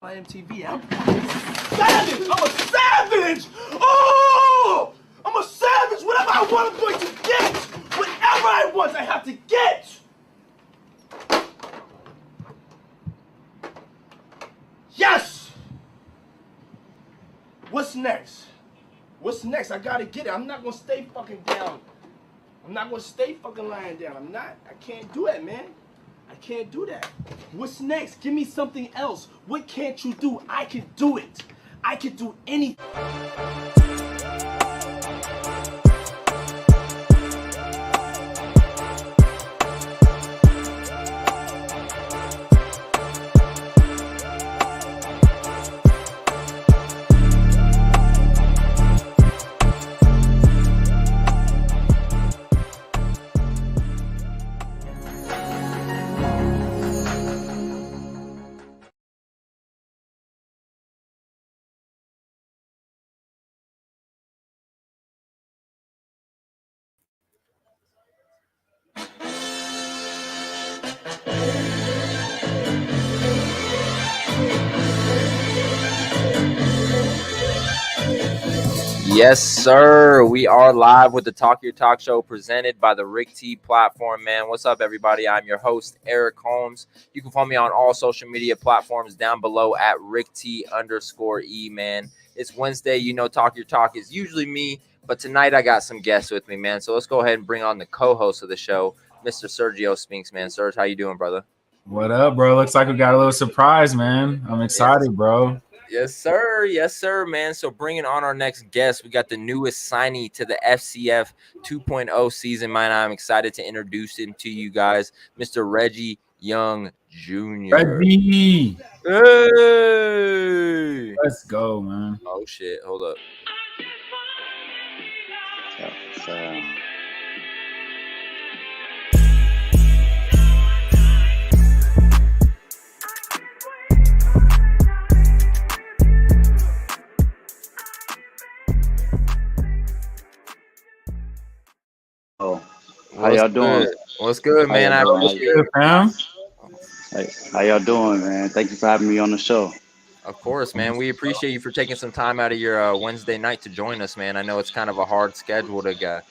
My MTV out. Savage! I'm a savage! Oh! I'm a savage! Whatever I want, I'm going to get! Whatever I want, I have to get! Yes! What's next? What's next? I gotta get it. I'm not gonna stay fucking down. I'm not gonna stay fucking lying down. I'm not. I can't do that, man. I can't do that. What's next? Give me something else. What can't you do? I can do it. I can do anything. Yes, sir. We are live with the Talk Your Talk show presented by the RTPlatform, man. What's up, everybody? I'm your host, Eric Holmes. You can follow me on all social media platforms down below at RickT_E, man. It's Wednesday. You know, Talk Your Talk is usually me, but tonight I got some guests with me, man. So let's go ahead and bring on the co-host of the show, Mr. Sergio Spinks, man. Serge, how you doing, brother? What up, bro? Looks like we got a little surprise, man. I'm excited, bro. Yes, sir. Yes, sir, man. So bringing on our next guest, we got the newest signee to the FCF 2.0 season, man. I'm excited to introduce him to you guys, Mr. Reggie Young Jr. Reggie! Hey! Let's go, man. Oh, shit. Hold up. How y'all doing? What's good, man? I appreciate it. Hey, how y'all doing, man? Thank you for having me on the show. Of course, man. We appreciate you for taking some time out of your Wednesday night to join us, man. I know it's kind of a hard schedule to get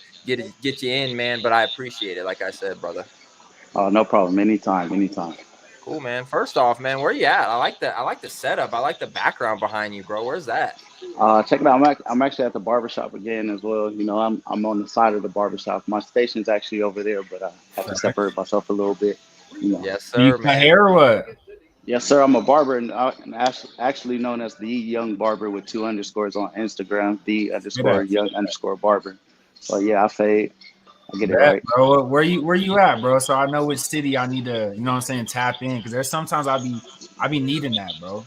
you in, man, but I appreciate it. Like I said, brother. Oh, no problem. Anytime. Cool, man. First off, man, where you at? I like the setup. I like the background behind you, bro. Where's that? Check it out. I'm actually at the barbershop again as well. You know, I'm on the side of the barbershop. My station's actually over there, but I have to separate myself a little bit. You know. Yes, sir, man. Hair or what? Yes, sir. I'm a barber and actually known as the Young Barber with 2 underscores on Instagram. The_Young_Barber. So yeah, I fade. I get it right, bro. Where you at, bro? So I know which city I need to, you know what I'm saying, tap in, because there's sometimes I be needing that, bro.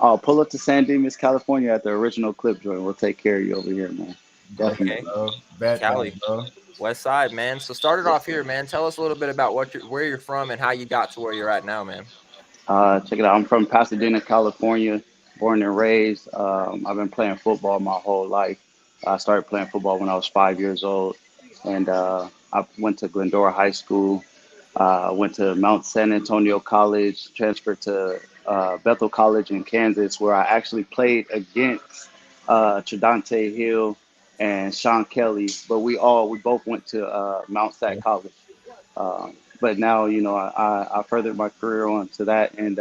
Oh, pull up to San Dimas, California at the original Clip Joint. We'll take care of you over here, man. Definitely. Okay, bro. Cali, bro. West Side, man. So started off here, man. Tell us a little bit about where you're from and how you got to where you're at now, man. Check it out. I'm from Pasadena, California, born and raised. I've been playing football my whole life. I started playing football when I was 5 years old, and I went to Glendora High School. Went to Mount San Antonio College, transferred to Bethel College in Kansas, where I actually played against Tradante Hill and Sean Kelly. But we both went to Mount Sac College. But now, you know, I furthered my career on to that, and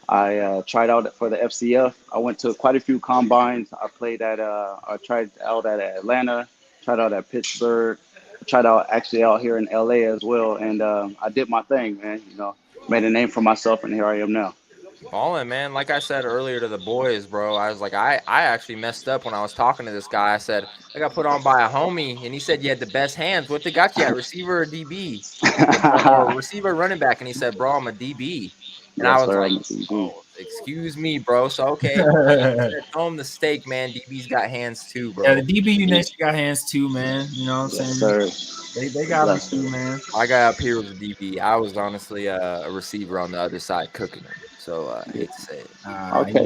I tried out for the FCF. I went to quite a few combines. I tried out at Atlanta, tried out at Pittsburgh, tried out actually out here in LA as well, and I did my thing, man. You know, made a name for myself, and here I am now. Ballin', man. Like I said earlier to the boys, bro, I was like, I actually messed up when I was talking to this guy. I said, I got put on by a homie, and he said you had the best hands. What they got you at, receiver or DB? Or receiver, running back? And he said, bro, I'm a DB. And I was like, oh, excuse me, bro. So, okay. Throw him the steak, man. DB's got hands too, bro. Yeah, the DB units got hands too, man. You know what I'm saying? Sir. They got them too, man. My guy up here was a DB. I was honestly a receiver on the other side cooking him. So I hate to say it. Okay.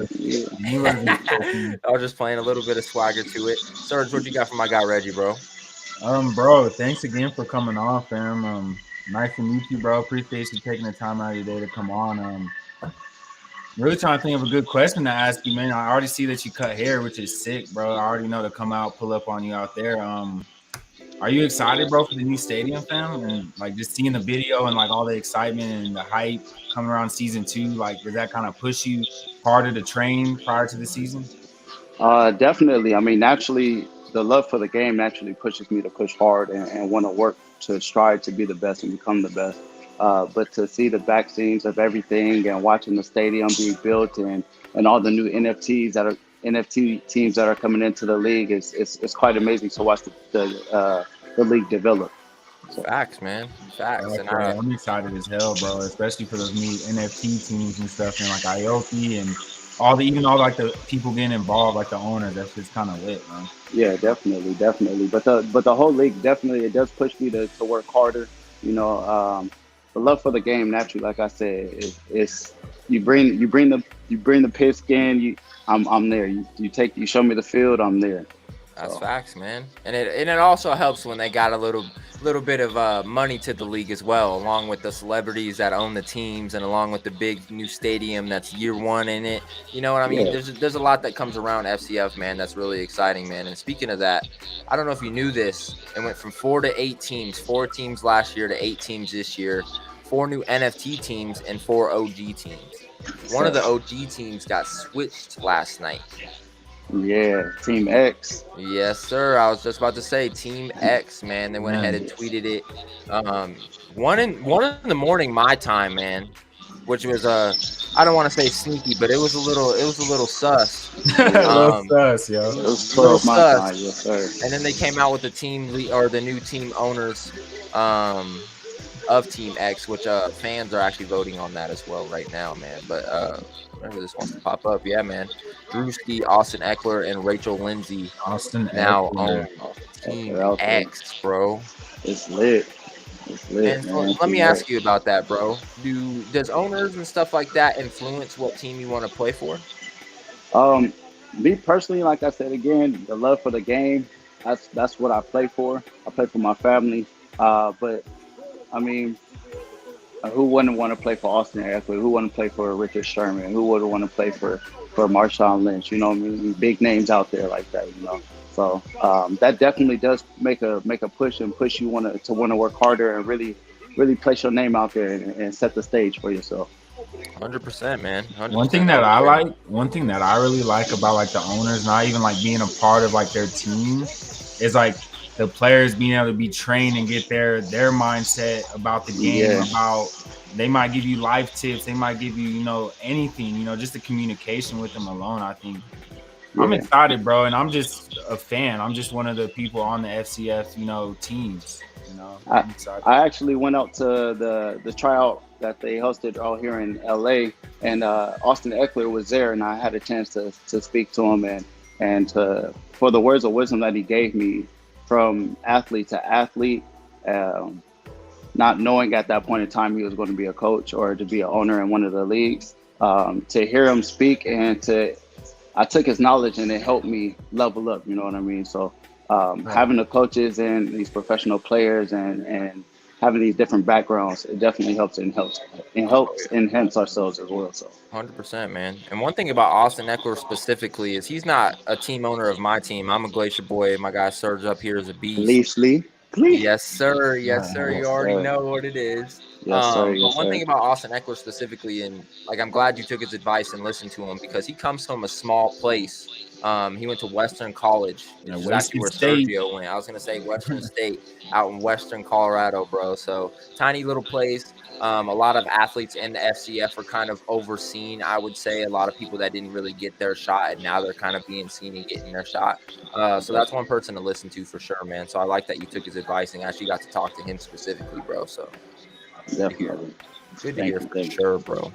I was just playing a little bit of swagger to it. Serge, what you got for my guy Reggie, bro? Bro, thanks again for coming on, fam. Nice to meet you, bro. Appreciate you taking the time out of your day to come on. Really trying to think of a good question to ask you, man. I already see that you cut hair, which is sick, bro. I already know to come out, pull up on you out there. Are you excited, bro, for the new stadium, fam? And like just seeing the video and like all the excitement and the hype coming around season 2, like does that kind of push you harder to train prior to the season? Definitely. I mean, naturally, the love for the game naturally pushes me to push hard and want to work to strive to be the best and become the best. But to see the back scenes of everything and watching the stadium be built and all the new NFT teams that are coming into the league is quite amazing to watch the league develop. So Facts, man. Facts. And Okay, I'm excited as hell, bro. Especially for those new NFT teams and stuff, and like IoT and even all like the people getting involved, like the owners. That's just kind of lit, man. yeah, definitely. But the whole league definitely it does push me to work harder. You know, the love for the game naturally, like I said, is you bring the piss in. I'm there. You show me the field. I'm there. that's So facts, man. And it also helps when they got a little bit of money to the league as well, along with the celebrities that own the teams, and along with the big new stadium that's year one in it. You know what I mean? yeah, There's a lot that comes around FCF, man. That's really exciting, man. And speaking of that, I don't know if you knew this. It went from 4 to 8 teams, 4 teams last year to 8 teams this year, 4 new NFT teams, and 4 OG teams. One of the OG teams got switched last night. yeah, Team X. Yes, sir. I was just about to say Team X, man. They went ahead and Man, tweeted it. One in the morning my time, man. Which was I don't want to say sneaky, but it was a little sus. love us, yo. It was Little 12 my time, sus. yes sir. And then they came out with the the new team owners of Team X, which fans are actually voting on that as well right now, man. But whenever this wants to pop up, yeah, man. Drewski, Austin Eckler, and Rachel Lindsay Austin now Eckler. own Team They're out there. X, bro. It's lit. It's lit, And man. let me Team ask X. you about that, bro. Does owners and stuff like that influence what team you want to play for? Um, Me personally, like I said again, the love for the game. That's what I play for. I play for my family. But I mean, who wouldn't want to play for Austin Eckler? Who wouldn't play for Richard Sherman? Who wouldn't want to play for Marshawn Lynch? You know what I mean? Big names out there like that. You know. So that definitely does make a push and push you want to work harder and really place your name out there and set the stage for yourself. 100%, man. 100%. One thing that I really like about like the owners, not even like being a part of like their team, is like the players being able to be trained and get their mindset about the game. Yeah, About they might give you life tips, they might give you anything, just the communication with them alone. I think I'm yeah. excited, bro, and I'm just a fan. I'm just one of the people on the FCF, teams. I I'm excited. I actually went out to the tryout that they hosted out here in LA, and Austin Eckler was there, and I had a chance to speak to him for the words of wisdom that he gave me from athlete to athlete, um, not knowing at that point in time he was going to be a coach or to be an owner in one of the leagues. To hear him speak I took his knowledge and it helped me level up. You know what I mean? So Right. having the coaches and these professional players and having these different backgrounds, it definitely helps enhance ourselves as well. So 100%, man. And one thing about Austin Eckler specifically is he's not a team owner of my team. I'm a Glacier boy. My guy Serge up here is a beast. Leafly, please. Yes, sir. Yes, sir. You Yes, already sir. know what it is. Yes, sir. But Yes, one sir. thing about Austin Eckler specifically, and like I'm glad you took his advice and listened to him because he comes from a small place. He went to Western College, which is actually Wasted where State. Sergio went. I was gonna say Western State out in Western Colorado, bro. So tiny little place. A lot of athletes in the FCF are kind of overseen. I would say a lot of people that didn't really get their shot, and now they're kind of being seen and getting their shot. So that's one person to listen to for sure, man. So I like that you took his advice and actually got to talk to him specifically, bro. So Definitely. good to Thank hear you. for Thank you. sure, bro.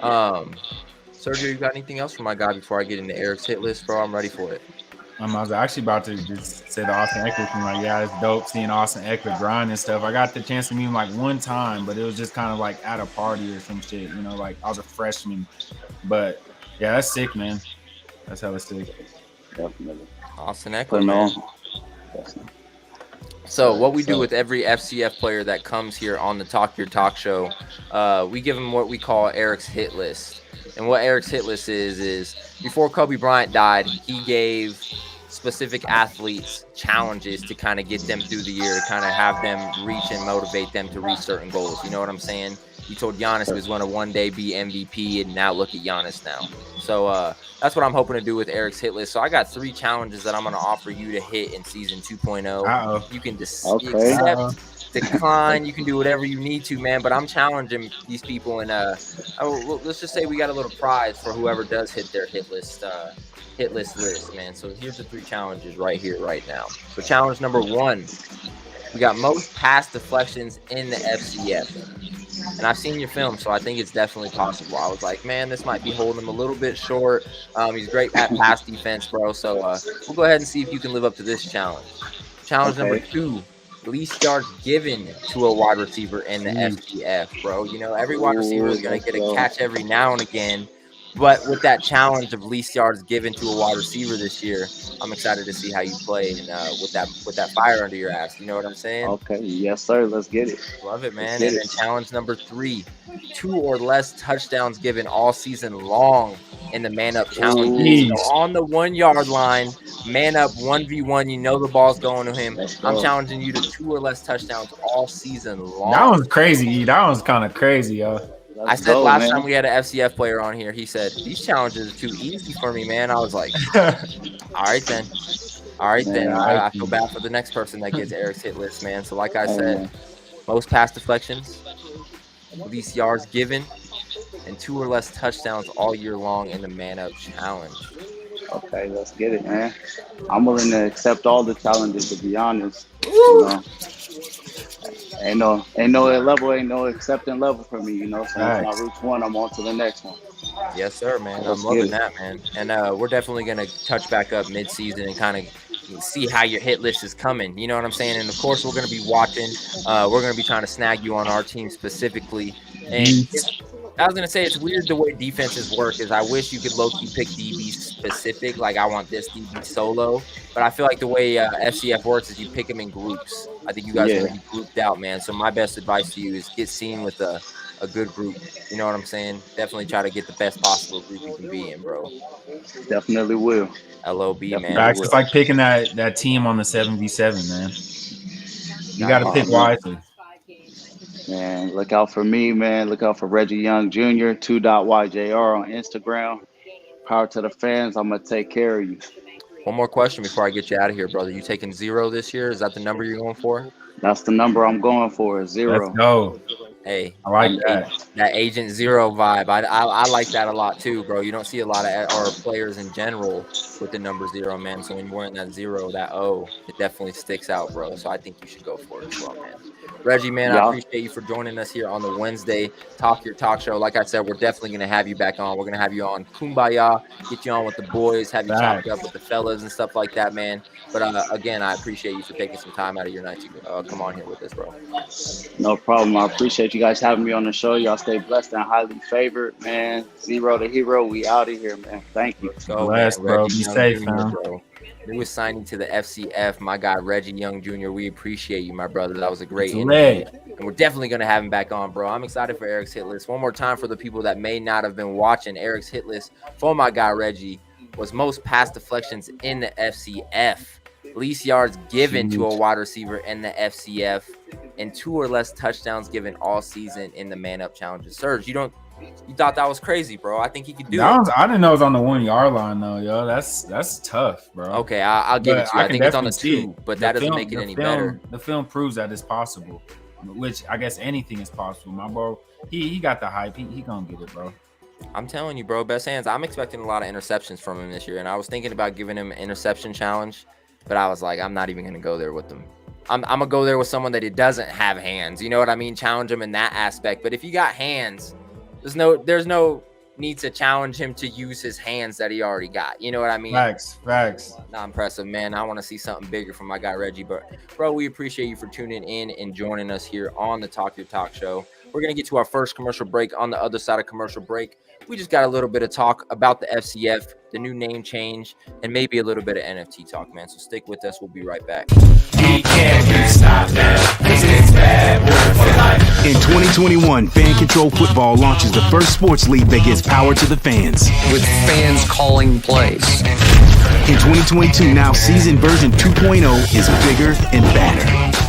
Um, Sergio, you got anything else for my guy before I get into Eric's hit list, bro? I'm ready for it. I was actually about to just say the Austin Eckler thing. Like, yeah, it's dope seeing Austin Eckler grind and stuff. I got the chance to meet him like one time, but it was just kind of like at a party or some shit. Like I was a freshman. But yeah, that's sick, man. That's hella sick. Definitely. Austin Eckler, Putting man. on. Definitely. So what we do with every FCF player that comes here on the Talk Your Talk show, we give them what we call Eric's hit list. And what Eric's hit list is before Kobe Bryant died, he gave specific athletes challenges to kind of get them through the year, to kind of have them reach and motivate them to reach certain goals. You know what I'm saying? He told Giannis he was going to one day be MVP, and now look at Giannis now. So that's what I'm hoping to do with Eric's hit list. So I got 3 challenges that I'm going to offer you to hit in season 2.0. You can accept, decline. You can do whatever you need to, man. But I'm challenging these people, and let's just say we got a little prize for whoever does hit their hit list list, man. So here's the 3 challenges right here, right now. So challenge number 1, we got most pass deflections in the FCF. And I've seen your film, so I think it's definitely possible. I was like, man, this might be holding him a little bit short. He's great at pass defense, bro. So we'll go ahead and see if you can live up to this challenge. Challenge number 2, least yards given to a wide receiver in the FCF, bro. You know, every wide receiver is going to get a catch every now and again. But with that challenge of least yards given to a wide receiver this year, I'm excited to see how you play and with that fire under your ass. You know what I'm saying? Okay, yes, sir. Let's get it. Love it, man. And then challenge number 3, 2 or less touchdowns given all season long in the man up challenge. So on the 1 yard line, man up 1v1. You know the ball's going to him. I'm challenging you to 2 or less touchdowns all season long. That was crazy. That was kind of crazy, yo. I said last time we had an FCF player on here, he said, these challenges are too easy for me, man. I was like, all right, then. I feel bad for the next person that gets Eric's hit list, man. So like I said, most pass deflections, least yards given, and 2 or less touchdowns all year long in the man-up challenge. Okay, let's get it, man. I'm willing to accept all the challenges, to be honest. You know, ain't no accepting level for me, you know. So once I reach one, I'm on to the next one. Yes, sir, man. I'm loving that, man. And we're definitely gonna touch back up mid-season and kind of see how your hit list is coming. You know what I'm saying? And of course, we're gonna be watching. We're gonna be trying to snag you on our team specifically. And I was gonna say it's weird the way defenses work. Is I wish you could low-key pick DB specific, like I want this DB solo. But I feel like the way FCF works is you pick them in groups. I think you guys are gonna be grouped out, man. So my best advice to you is get seen with a good group. You know what I'm saying? Definitely try to get the best possible group you can be in, bro. Definitely will. LOB, man. It's like picking that team on the 7v7, man. You got to pick wisely. Man, look out for me, man. Look out for Reggie Young Jr. 2.YJR on Instagram. Power to the fans. I'm gonna take care of you. One more question before I get you out of here, brother. You taking 0 this year? Is that the number you're going for? That's the number I'm going for. 0. Let's go. Hey, I like that Agent Zero vibe. I like that a lot too, bro. You don't see a lot of players in general with the number 0, man. So when you're wearing that 0, that O, it definitely sticks out, bro. So I think you should go for it as well, man. Reggie, man, I appreciate you for joining us here on the Wednesday Talk Your Talk show. Like I said, we're definitely going to have you back on. We're going to have you on Kumbaya, get you on with the boys, have you chopped up with the fellas and stuff like that, man. But again, I appreciate you for taking some time out of your night to come on here with us, bro. No problem. I appreciate you guys having me on the show. Y'all stay blessed and highly favored, man. 0 to hero. We out of here, man. Thank you. So, blessed, bro. Be safe, man. Bro. Newest signing to the FCF, my guy Reggie Young Jr. We appreciate you, my brother. That was a great interview. And we're definitely going to have him back on, bro. I'm excited for Eric's hit list. One more time for the people that may not have been watching. Eric's hit list for my guy Reggie was most pass deflections in the FCF, least yards given to a wide receiver in the FCF, and 2 or less touchdowns given all season in the man-up challenges. Serge, you thought that was crazy, bro. I think he could do it. I didn't know it was on the 1 yard line, though, yo. That's tough, bro. Okay, I'll give it to you. I think it's on the 2, but that doesn't make it any better. The film proves that it's possible, which I guess anything is possible. My bro, he got the hype. He gonna get it, bro. I'm telling you, bro, best hands. I'm expecting a lot of interceptions from him this year, and I was thinking about giving him an interception challenge, but I was like, I'm not even going to go there with him. I'm going to go there with someone that doesn't have hands. You know what I mean? Challenge him in that aspect. But if you got hands, there's no need to challenge him to use his hands that he already got. You know what I mean? Facts. Not impressive, man. I want to see something bigger from my guy Reggie. But, bro, we appreciate you for tuning in and joining us here on the Talk Your Talk show. We're going to get to our first commercial break. On the other side of commercial break, we just got a little bit of talk about the FCF, the new name change, and maybe a little bit of NFT talk, man. So stick with us. We'll be right back. We can't be stopped now. This is bad word for life. In 2021, Fan Control Football launches the first sports league that gives power to the fans. With fans calling plays. In 2022, now season version 2.0 is bigger and badder.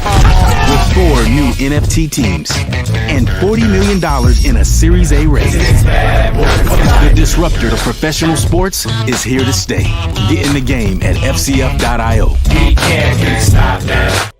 With 4 new NFT teams and $40 million in a Series A raise. The disruptor of professional sports is here to stay. Get in the game at FCF.io. We can't be stopped now.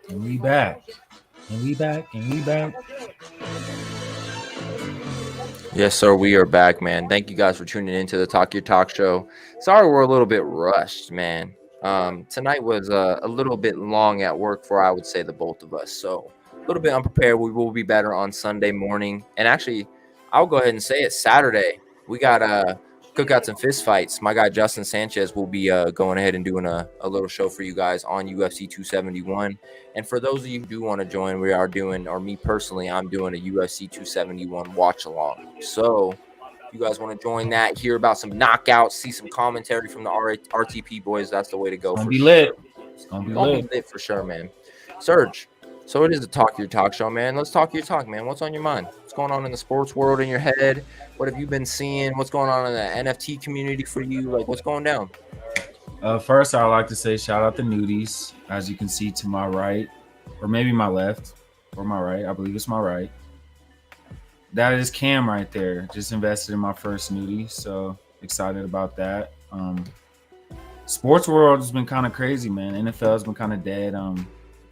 And we back. And we back. And we back. Yes, sir. We are back, man. Thank you guys for tuning into the Talk Your Talk show. Sorry we're a little bit rushed, man. Tonight was a little bit long at work for, I would say, the both of us. So a little bit unprepared. We will be better on Sunday morning. And actually, I'll go ahead and say it. Saturday, we got cookouts and fist fights. My guy Justin Sanchez will be going ahead and doing a little show for you guys on UFC 271. And for those of you who do want to join, we are doing, or me personally, I'm doing a UFC 271 watch along. So if you guys want to join that, hear about some knockouts, see some commentary from the RTP boys, that's the way to go. It's gonna be lit. It's gonna be lit for sure, man. Serge, so it is the Talk Your Talk show, man. Let's talk your talk, man. What's on your mind? What's going on in the sports world in your head? What have you been seeing? What's going on in the NFT community for you? Like, what's going down? First, I'd like to say shout out to Nudies. As you can see to my right, or maybe my left, or my right. I believe it's my right. That is Cam right there. Just invested in my first Nudie, so excited about that. Sports world has been kind of crazy, man. NFL has been kind of dead.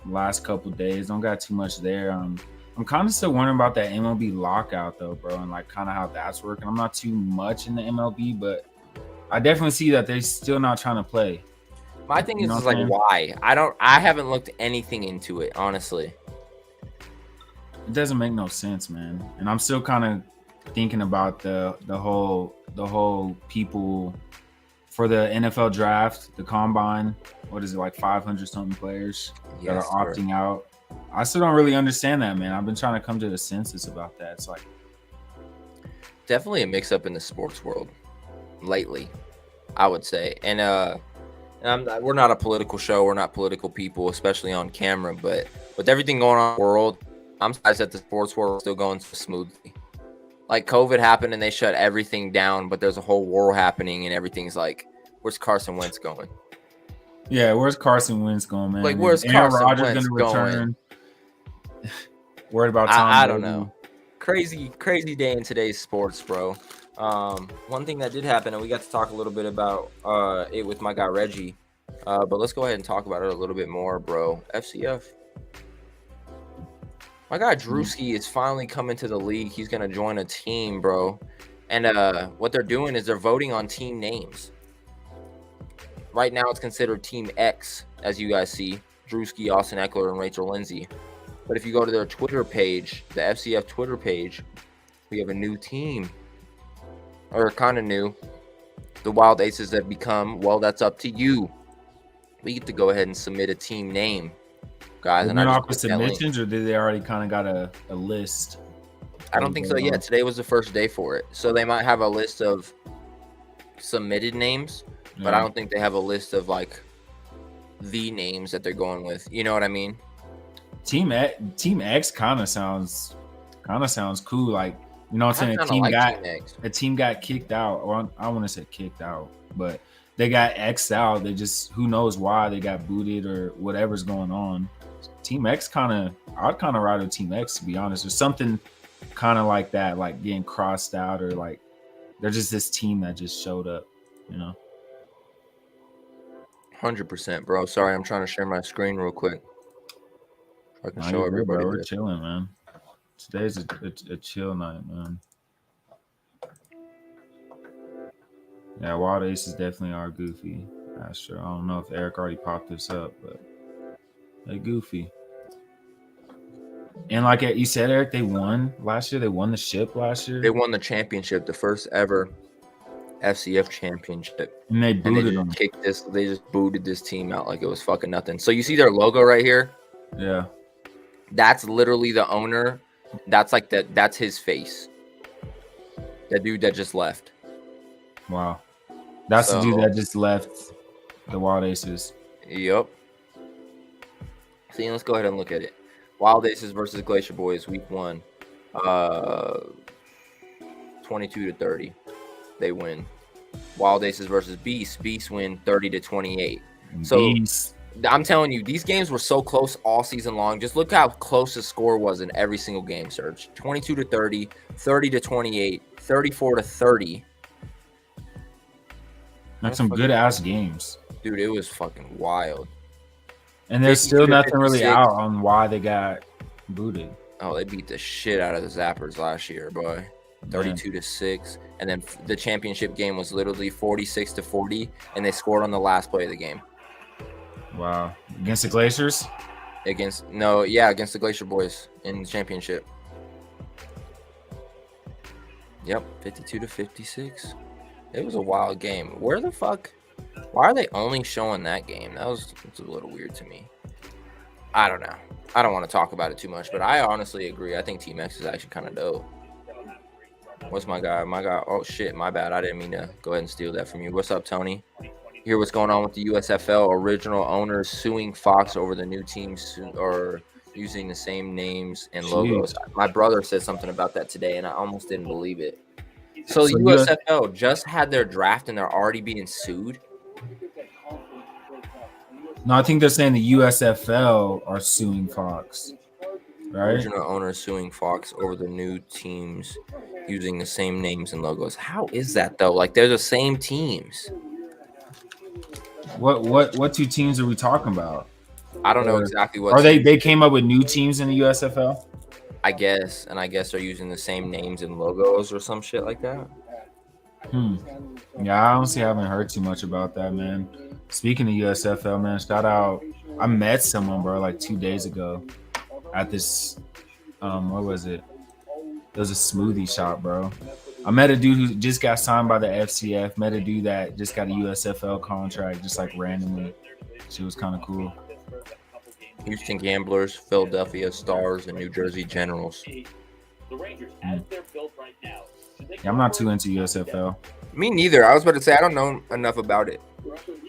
Last couple days, don't got too much there. I'm kind of still wondering about that MLB lockout though, bro, and like kind of how that's working. I'm not too much in the MLB, but I definitely see that they're still not trying to play. My thing is like, why? I haven't looked anything into it, honestly. It doesn't make no sense, man. And I'm still kind of thinking about the whole people for the NFL draft, the combine. What is it, like 500 something players that are opting out? I still don't really understand that, man. I've been trying to come to the senses about that. It's like definitely a mix up in the sports world lately, I would say. And we're not a political show. We're not political people, especially on camera. But with everything going on in the world, I'm surprised that the sports world is still going so smoothly. Like COVID happened and they shut everything down, but there's a whole war happening and everything's like, where's Carson Wentz going? Yeah, where's Carson Wentz going, man? Like, where's Aaron Carson Rodgers Wentz gonna return? Worried about Tom I don't Brady. know. Crazy day in today's sports, bro. One thing that did happen, and we got to talk a little bit about it with my guy Reggie, but let's go ahead and talk about it a little bit more, bro. FCF. My guy Drewski is finally coming to the league. He's gonna join a team, bro. And what they're doing is they're voting on team names. Right now, it's considered Team X, as you guys see. Drewski, Austin Eckler, and Rachel Lindsay. But if you go to their Twitter page, the FCF Twitter page, we have a new team. Or kind of new. The Wild Aces have become, well, that's up to you. We get to go ahead and submit a team name, guys. And off the submissions, or did they already kind of got a list? I don't think so yet. Today was the first day for it. So they might have a list of submitted names, but I don't think they have a list of like the names that they're going with. You know what I mean? Team X kind of sounds cool. Like, you know what I'm saying? I kinda like Team X. A team got kicked out, or I want to say kicked out, but they got X'd out. They just, who knows why they got booted or whatever's going on. Team X I'd kind of ride with Team X, to be honest, or something kind of like that, like getting crossed out, or like they're just this team that just showed up, you know. 100%, bro. Sorry, I'm trying to share my screen real quick. I can show Good, everybody. bro. We're chilling, man. Today's a chill night, man. Yeah, Wild Aces definitely are goofy. That's true. I don't know if Eric already popped this up, but they goofy. And like you said, Eric, they won last year. They won the ship last year. They won the championship, the first ever FCF championship. And they booted them. They just booted this team out like it was fucking nothing. So you see their logo right here? Yeah. That's literally the owner. That's his face. That dude that just left. Wow. That's the dude that just left the Wild Aces. Yep. See, let's go ahead and look at it. Wild Aces versus Glacier Boys, week 1. 22-30. They win. Wild Aces versus Beast. Beast win 30-28. So Beast. I'm telling you, these games were so close all season long. Just look how close the score was in every single game, Serge. 22-30, 30-28, 34-30. Like some good ass games. Dude, it was fucking wild. And there's still nothing really out on why they got booted. Oh, they beat the shit out of the Zappers last year, boy. 32-6. And then the championship game was literally 46-40, and they scored on the last play of the game. Wow. Against the Glaciers? Against the Glacier Boys in the championship. Yep, 52-56. It was a wild game. Why are they only showing that game? It's a little weird to me. I don't know. I don't want to talk about it too much, but I honestly agree. I think Team X is actually kind of dope. What's my guy? Oh shit, my bad. I didn't mean to go ahead and steal that from you. What's up, Tony? Hear what's going on with the USFL original owners suing Fox over the new teams or using the same names and logos. My brother said something about that today, and I almost didn't believe it. So the USFL just had their draft, and they're already being sued? No, I think they're saying the USFL are suing Fox. Right? Original owners suing Fox over the new teams using the same names and logos. How is that, though? Like, they're the same teams. What two teams are we talking about? I don't know exactly what. Are they came up with new teams in the USFL? I guess they're using the same names and logos or some shit like that. Yeah, I honestly haven't heard too much about that, man. Speaking of USFL, man, shout out. I met someone, bro, like 2 days ago at this, what was it? It was a smoothie shop, bro. I met a dude who just got signed by the FCF, met a dude that just got a USFL contract, just like randomly. She was kind of cool. Houston Gamblers, Philadelphia Stars, and New Jersey Generals. Yeah, I'm not too into USFL. Me neither. I was about to say, I don't know enough about it.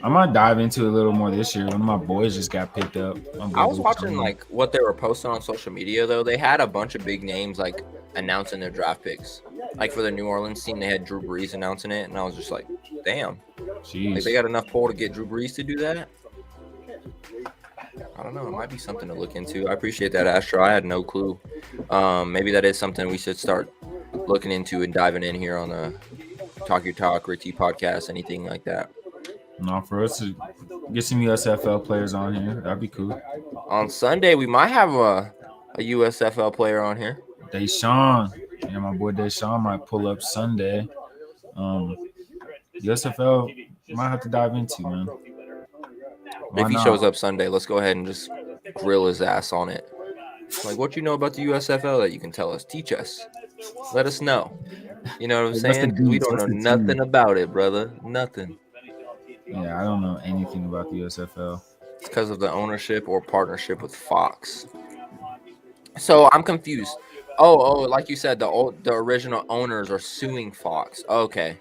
I might dive into it a little more this year. One of my boys just got picked up. I was watching like what they were posting on social media, though. They had a bunch of big names like announcing their draft picks. Like for the New Orleans team, they had Drew Brees announcing it, and I was just like, damn. Jeez. Like they got enough pull to get Drew Brees to do that? I don't know. It might be something to look into. I appreciate that, Astro. I had no clue. Maybe that is something we should start looking into and diving in here on the Talk Your Talk, Rick T podcast, anything like that. No, for us to get some USFL players on here, that'd be cool. On Sunday, we might have a USFL player on here. Deshaun. Yeah, my boy Deshaun might pull up Sunday. USFL might have to dive into, man. If he shows up Sunday, let's go ahead and just grill his ass on it. Like, what you know about the USFL that you can tell us? Teach us. Let us know. You know what I'm saying? We don't know nothing about it, brother. Nothing. Yeah, I don't know anything about the USFL. It's because of the ownership or partnership with Fox. So I'm confused. Oh, like you said, the original owners are suing Fox. Okay.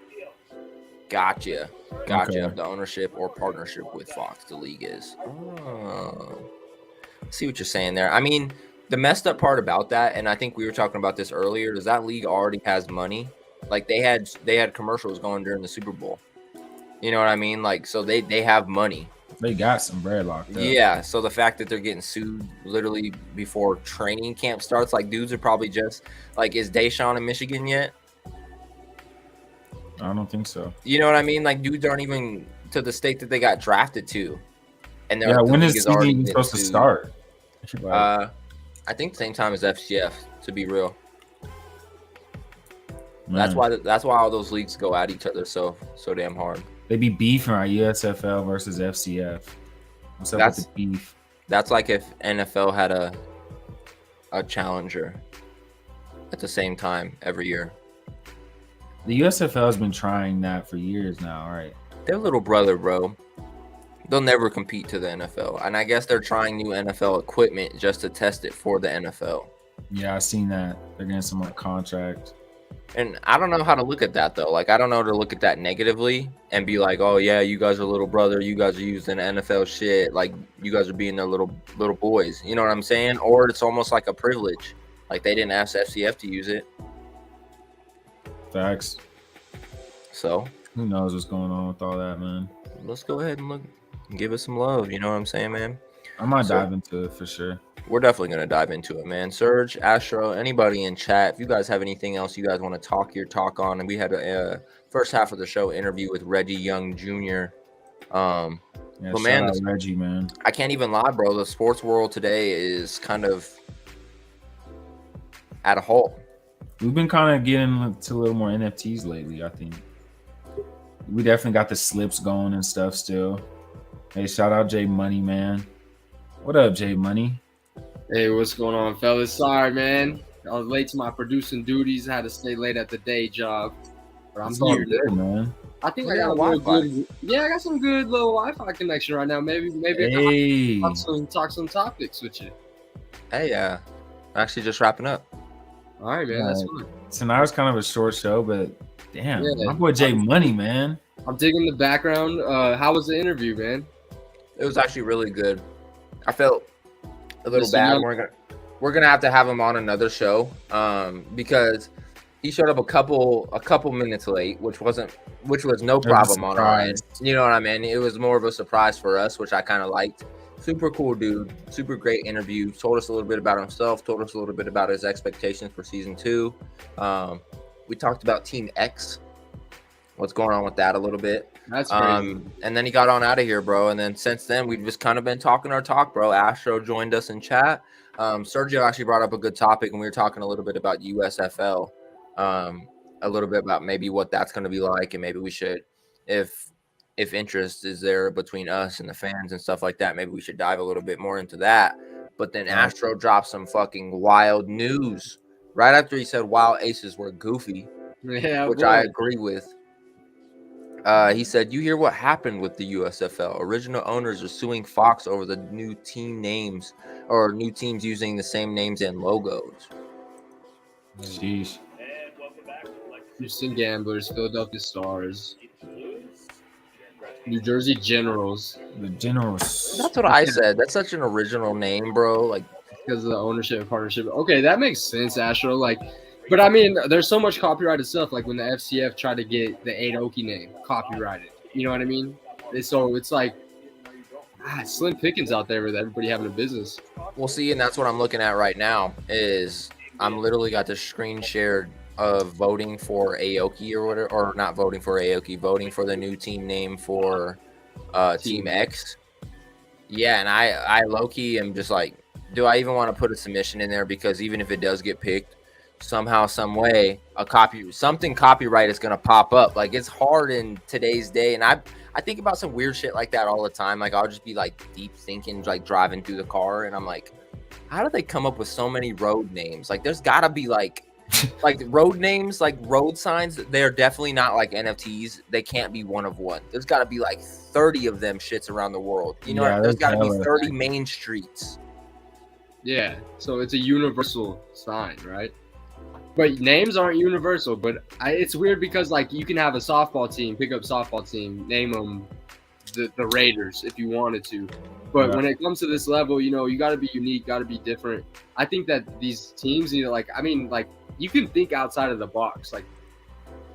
Gotcha. Okay. The ownership or partnership with Fox, the league is. Oh. See what you're saying there. I mean, the messed up part about that, and I think we were talking about this earlier, is that league already has money. Like they had commercials going during the Super Bowl. You know what I mean? Like, so they have money. They got some bread locked up. Yeah. So the fact that they're getting sued literally before training camp starts, like dudes are probably just like, is Deshaun in Michigan yet? I don't think so. You know what I mean? Like dudes aren't even to the state that they got drafted to. And Yeah, when is season even supposed to start? I think the same time as FCF, to be real. Man. That's why all those leagues go at each other so damn hard. They be beefing, right? USFL versus FCF. What's up with the beef? That's like if NFL had a challenger at the same time every year. The USFL has been trying that for years now, right? Their little brother, bro. They'll never compete to the NFL. And I guess they're trying new NFL equipment just to test it for the NFL. Yeah, I seen that. They're getting some like contract. And I don't know how to look at that though. Like I don't know to look at that negatively and be like, oh yeah, you guys are little brother, you guys are using NFL shit, like you guys are being their little boys. You know what I'm saying? Or it's almost like a privilege. Like they didn't ask FCF to use it. Facts. So who knows what's going on with all that, man? Let's go ahead and look, give it some love. You know what I'm saying, man? I might dive into it for sure. We're definitely going to dive into it, man. Surge, Astro, anybody in chat, if you guys have anything else you guys want to talk your talk on. And we had a first half of the show interview with Reggie Young Jr. Yeah, but man, Reggie, man, I can't even lie, bro. The sports world today is kind of at a halt. We've been kind of getting to a little more NFTs lately, I think. We definitely got the slips going and stuff still. Hey, shout out J Money, man. What up, J Money? Hey, what's going on, fellas? Sorry, man. I was late to my producing duties. I had to stay late at the day job. But I'm here, good, man. I think I got a little good. Yeah, I got some good little Wi-Fi connection right now. Maybe hey. talk some topics with you. Hey, actually just wrapping up. All right, man. That's fine. Tonight was kind of a short show, but damn, my boy J Money, man. I'm digging the background. How was the interview, man? It was actually really good. I felt a little bad. We're gonna have to have him on another show because he showed up a couple minutes late, which was no problem on our end. You know what I mean? It was more of a surprise for us, which I kind of liked. Super cool dude, super great interview. Told us a little bit about himself, told us a little bit about his expectations for season 2. We talked about Team X, what's going on with that a little bit. That's crazy. And then he got on out of here, bro. And then since then, we've just kind of been talking our talk, bro. Astro joined us in chat. Sergio actually brought up a good topic, and we were talking a little bit about USFL, a little bit about maybe what that's going to be like, and maybe we should, if interest is there between us and the fans and stuff like that, maybe we should dive a little bit more into that. But then Astro dropped some fucking wild news right after he said Wild Aces were goofy, which I agree with. He said, you hear what happened with the USFL. Original owners are suing Fox over the new team names or new teams using the same names and logos. Sheesh. Houston Gamblers, Philadelphia Stars, New Jersey Generals. The Generals. That's what I said. That's such an original name, bro. Like, because of the ownership and partnership. Okay, that makes sense, Astro. Like, but I mean, there's so much copyrighted stuff. Like when the FCF tried to get the Aoki name copyrighted. You know what I mean? So it's like slim pickings out there with everybody having a business. We'll see, and that's what I'm looking at right now. Is I'm literally got the screen shared of voting for Aoki or whatever, or not voting for Aoki, voting for the new team name for Team X. Yeah, and I low-key am just like, do I even want to put a submission in there? Because even if it does get picked, somehow, some way, something copyright is gonna pop up. Like it's hard in today's day, and I think about some weird shit like that all the time. Like I'll just be like deep thinking, like driving through the car, and I'm like, how do they come up with so many road names? Like there's gotta be like road names, like road signs. They're definitely not like NFTs. They can't be one of one. There's gotta be like 30 of them shits around the world. You know, there's gotta be 30 main streets. Yeah, so it's a universal sign, right? But names aren't universal. But it's weird because like you can have a softball team, pick up softball team, name them the Raiders if you wanted to. But when it comes to this level, you know, you got to be unique, got to be different. I think that these teams need to like you can think outside of the box, like,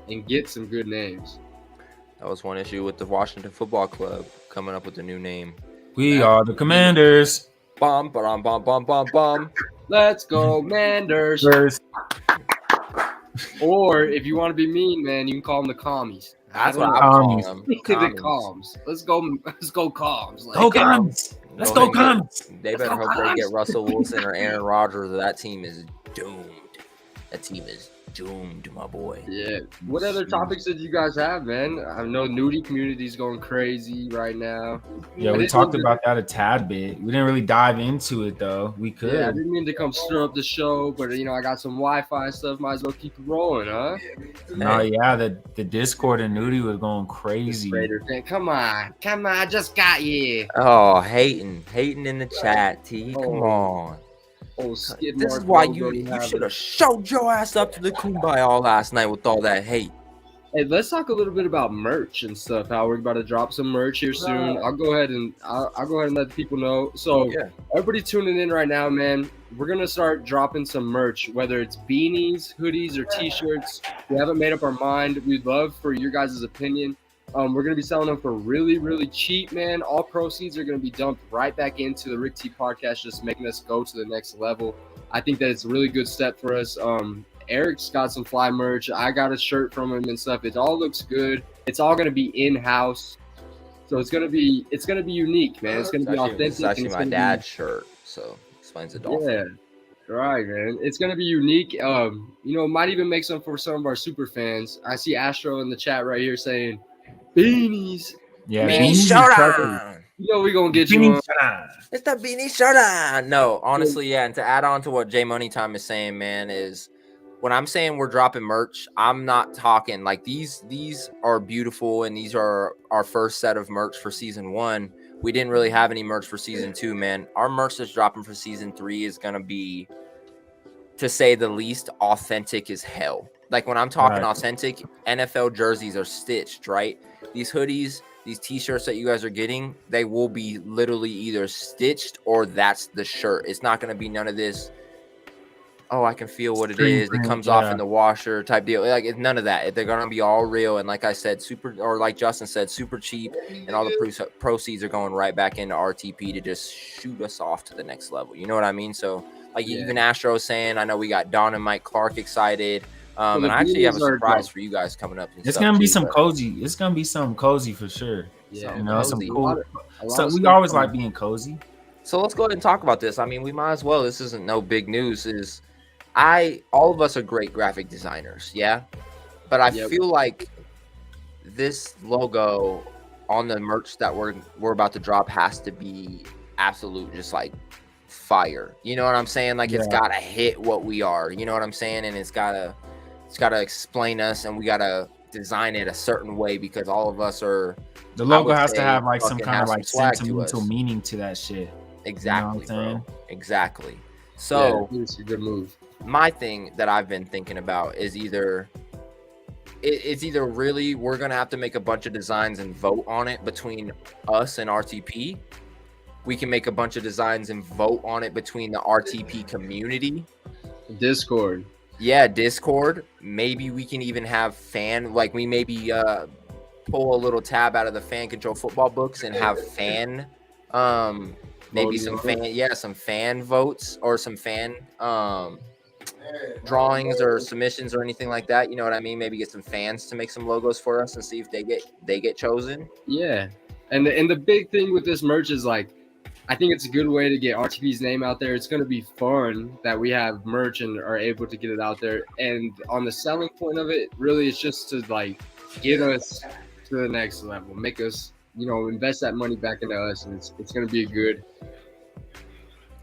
and get some good names. That was one issue with the Washington Football Club coming up with a new name. We are the Commanders. Bum, bum, bum, bum, bum, bum. Let's go, Manders. Or if you want to be mean, man, you can call them the commies. That's what I call them. The comms. Let's go, comms. Like, go comms. Let's go comms. They better hope they get Russell Wilson or Aaron Rodgers. That team is doomed. That team is doomed, my boy. Yeah. What other topics did you guys have, man? I know nudie community's going crazy right now. Yeah, we talked about that a tad bit. We didn't really dive into it though. We could. Yeah, I didn't mean to come stir up the show, but you know, I got some Wi-Fi and stuff. Might as well keep it rolling, huh? No, yeah, the Discord and nudie was going crazy. Raider fan. Come on, I just got you. Oh, hating in the chat, T. Come on. This is why you should have showed your ass up to the Kumbaya all last night with all that hate. Hey, let's talk a little bit about merch and stuff. How we're about to drop some merch here soon. I'll go ahead and let the people know. So everybody tuning in right now, man, we're gonna start dropping some merch, whether it's beanies, hoodies, or t-shirts. We haven't made up our mind. We'd love for your guys' opinion. We're going to be selling them for really, really cheap, man. All proceeds are going to be dumped right back into the Rick T podcast, just making us go to the next level. I think that it's a really good step for us. Eric's got some fly merch. I got a shirt from him and stuff. It all looks good. It's all going to be in-house. So it's going to be unique, man. It's going to be authentic. It's actually my dad's shirt, so explains it all. Yeah. Right, man. It's going to be unique. You know, might even make some for some of our super fans. I see Astro in the chat right here saying, beanies. Yeah, beanie showdown. You know we're gonna get you on. It's the beanie showdown. No, honestly, yeah. And to add on to what J Money Time is saying, man, is when I'm saying we're dropping merch, I'm not talking like these are beautiful and these are our first set of merch for season 1. We didn't really have any merch for season 2, man. Our merch that's dropping for season 3 is gonna be, to say the least, authentic as hell. Like when I'm talking authentic, NFL jerseys are stitched, right? These hoodies, these t-shirts that you guys are getting, they will be literally either stitched or that's the shirt. It's not going to be none of this, oh, I can feel what it is. It comes off in the washer type deal. Like it's none of that. They're going to be all real. And like I said, like Justin said, super cheap. And all the proceeds are going right back into RTP to just shoot us off to the next level. You know what I mean? So like even Astro saying, I know we got Don and Mike Clark excited. And I actually have a surprise for you guys coming up. It's gonna be some cozy. It's gonna be something cozy for sure. Yeah, you know, some cool. So we always like being cozy. So let's go ahead and talk about this. I mean, we might as well. This isn't no big news. All of us are great graphic designers, yeah. But I feel like this logo on the merch that we're about to drop has to be absolute, just like fire. You know what I'm saying? Like it's gotta hit what we are. You know what I'm saying? And it's gotta explain us, and we gotta design it a certain way because all of us are. The logo has to have like some kind of like sentimental meaning to that shit. Exactly, you know bro. Exactly. So it's a good move. My thing that I've been thinking about is it's either really we're gonna have to make a bunch of designs and vote on it between us and RTP. We can make a bunch of designs and vote on it between the RTP community. Discord. Yeah, Discord. Maybe we can even have we maybe pull a little tab out of the fan control football books and have maybe some fan votes or some fan drawings or submissions or anything like that. You know what I mean? Maybe get some fans to make some logos for us and see if they get chosen. Yeah. And the big thing with this merch is like, I think it's a good way to get RTP's name out there. It's going to be fun that we have merch and are able to get it out there. And on the selling point of it, really, it's just to like get us to the next level, make us, you know, invest that money back into us. And it's going to be good.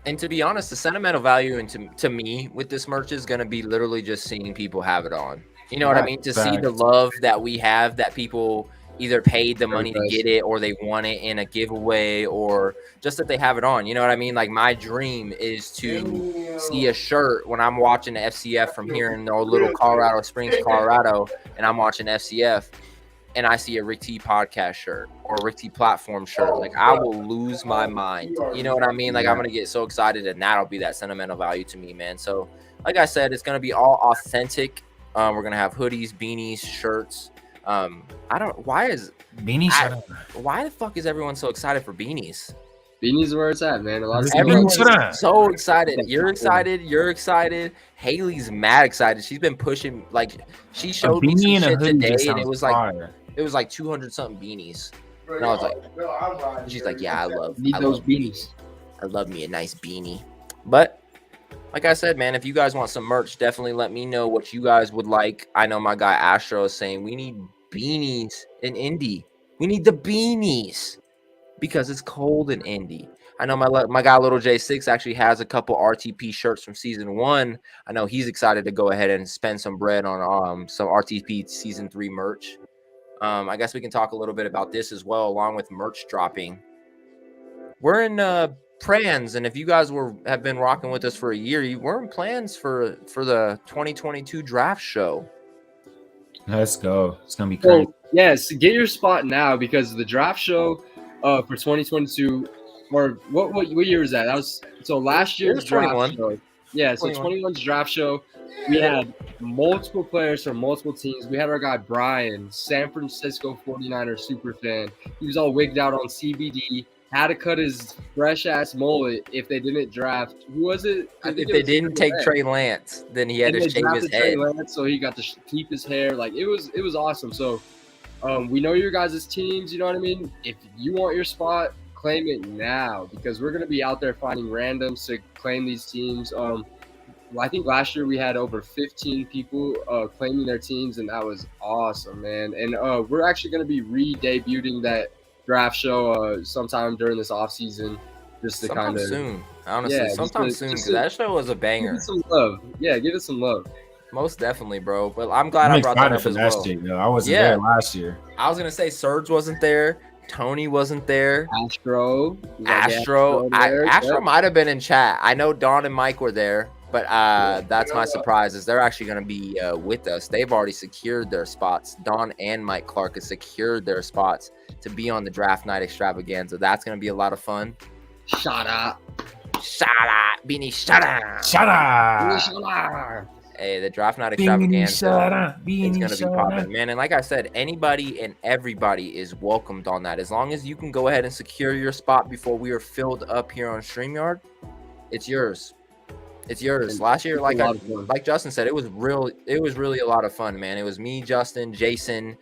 And to be honest, the sentimental value to me with this merch is going to be literally just seeing people have it on. You know what I mean? To see the love that we have, that people either paid the money to get it or they won it in a giveaway or just that they have it on. You know what I mean? Like my dream is to see a shirt when I'm watching the FCF from here in little Colorado Springs, Colorado, and I'm watching FCF, and I see a Rick T podcast shirt or a Rick T platform shirt, like I will lose my mind. You know what I mean? Like I'm gonna get so excited, and that'll be that sentimental value to me, man. So, like I said, it's gonna be all authentic. We're gonna have hoodies, beanies, shirts. Why the fuck is everyone so excited for beanies? Beanies are where it's at, man. A lot of Everyone's so excited. You're excited. You're excited. Haley's mad excited. She's been pushing. Like she showed me some shit today, and it was like 200 something beanies. And I was like, she's like, yeah, I love those beanies. I love me a nice beanie. But like I said, man, if you guys want some merch, definitely let me know what you guys would like. I know my guy Astro is saying we need beanies in Indy. We need the beanies because it's cold in Indy. I know my guy Little J6 actually has a couple RTP shirts from season 1. I know he's excited to go ahead and spend some bread on some RTP season 3 merch. I guess we can talk a little bit about this as well, along with merch dropping. We're in plans, and if you guys have been rocking with us for a year, we're in plans for the 2022 draft show. Let's go. It's gonna be crazy. So, yes, get your spot now because the draft show for 2022, or what year was that? That was so last year's draft 21. show. Yeah, so 21's draft show. We had multiple players from multiple teams. We had our guy Brian, San Francisco 49er super fan. He was all wigged out on CBD. Had to cut his fresh ass mullet if they didn't draft. Who was it? If they didn't take Trey Lance, then he had to shave his head. Trey Lance, so he got to keep his hair. Like it was awesome. So we know your guys' teams. You know what I mean? If you want your spot, claim it now because we're gonna be out there finding randoms to claim these teams. I think last year we had over 15 people claiming their teams, and that was awesome, man. And we're actually gonna be re-debuting that draft show sometime during this off season, just to kind of soon. Honestly, sometime soon because that show was a banger. Give it some love, give it some love. Most definitely, bro. But I'm glad I brought that up as well. Though. I wasn't there last year. I was gonna say Serge wasn't there. Tony wasn't there. Astro might have been in chat. I know Don and Mike were there, but that's my surprise. Is they're actually gonna be with us. They've already secured their spots. Don and Mike Clark has secured their spots to be on the draft night extravaganza. That's gonna be a lot of fun. Shut up, Beanie, shut up. Hey, the draft night extravaganza. It's gonna be popping, man. And like I said, anybody and everybody is welcomed on that. As long as you can go ahead and secure your spot before we are filled up here on StreamYard, it's yours. It's yours. Last year, like Justin said, it was really a lot of fun, man. It was me, Justin, Jason.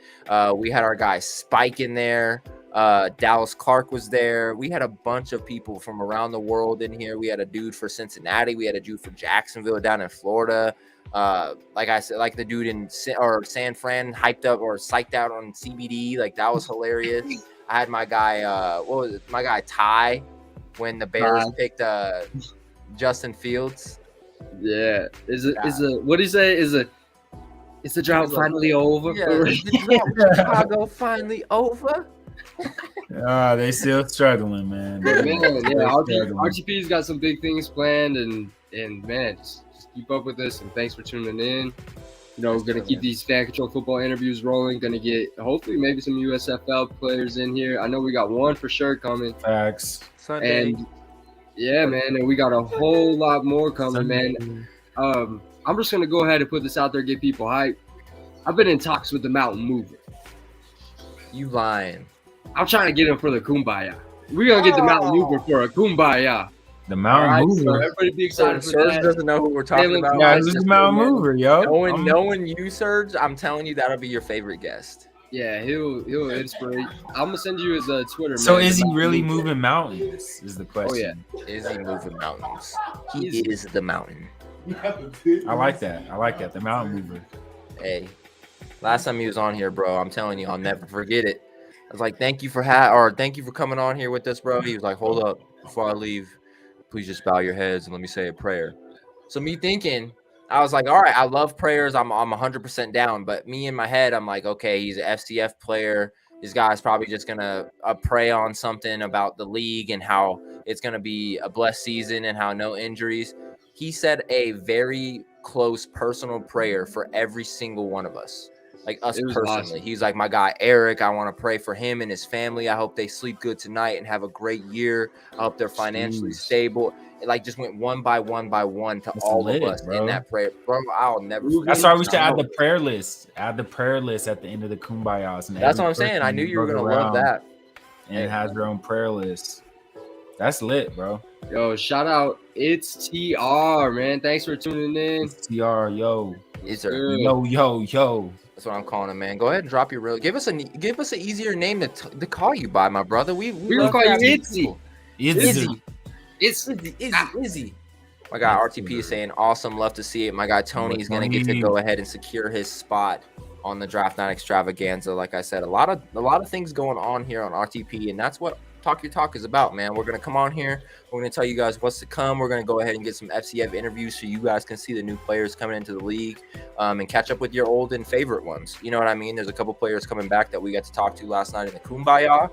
We had our guy Spike in there. Dallas Clark was there. We had a bunch of people from around the world in here. We had a dude for Cincinnati. We had a dude for Jacksonville down in Florida. Like I said, like the dude in San Fran hyped up or psyched out on CBD. Like that was hilarious. I had my guy, my guy Ty when the Bears picked Justin Fields. Yeah. Is what do you say? Is the drought finally over? Yeah, is the drought Chicago finally over? They still struggling, man. RTP's got some big things planned, and man, just keep up with us. And thanks for tuning in. You know, we're gonna keep these fan control football interviews rolling. Gonna get hopefully maybe some USFL players in here. I know we got one for sure coming. Facts. Sunday. And yeah, man, and we got a whole lot more coming, man. I'm just gonna go ahead and put this out there, get people hyped. I've been in talks with the Mountain Mover. You lying? I'm trying to get him for the Kumbaya. We're gonna get the Mountain Mover for a Kumbaya. The Mountain Mover. So everybody be excited for Serge that. doesn't know who we're talking about. Yeah, this is the Mountain Mover, yo. Knowing you, Serge, I'm telling you that'll be your favorite guest. Yeah, he'll inspire. I'm gonna send you his Twitter. So man. is he really moving mountains? Is the question. Oh yeah. Is he moving mountains? He is the mountain. I like that. The Mountain Mover. Hey, last time he was on here, bro, I'm telling you, I'll never forget it. I was like, thank you for coming on here with us, bro. He was like, hold up, before I leave, please just bow your heads and let me say a prayer. So me thinking, I was like, all right, I love prayers. I'm 100% down. But me in my head, I'm like, okay, he's an FCF player. This guy's probably just going to pray on something about the league and how it's going to be a blessed season and how no injuries. he said a very close personal prayer for every single one of us. Like us It was personally. awesome. He's like, my guy Eric, I want to pray for him and his family. I hope they sleep good tonight and have a great year. I hope they're financially Jeez. stable. It like just went one by one to That's all lit, of us bro. in that prayer. Bro, I'll never forget. That's why we should I add know. the prayer list. Add the prayer list at the end of the kumbayas. And That's every what I'm saying. I person knew you were goes gonna love around that. and Hey. has their own prayer list. That's lit, bro. Yo, shout out. It's TR, man. Thanks for tuning in. It's TR, yo. Yes, sir. Good. Yo. That's what I'm calling him, man. Go ahead and drop your real. Give us an easier name to call you by, my brother. We gonna love call you having Itzy. people. Izzy. Izzy. My guy RTP is saying awesome. Love to see it. My guy Tony is gonna get to go ahead and secure his spot on the Draft Night Extravaganza. Like I said, a lot of things going on here on RTP, and that's what Talk Your Talk is about, man. We're gonna come on here. We're gonna tell you guys what's to come. We're gonna go ahead and get some FCF interviews so you guys can see the new players coming into the league, and catch up with your old and favorite ones. You know what I mean? There's a couple players coming back that we got to talk to last night in the Kumbaya,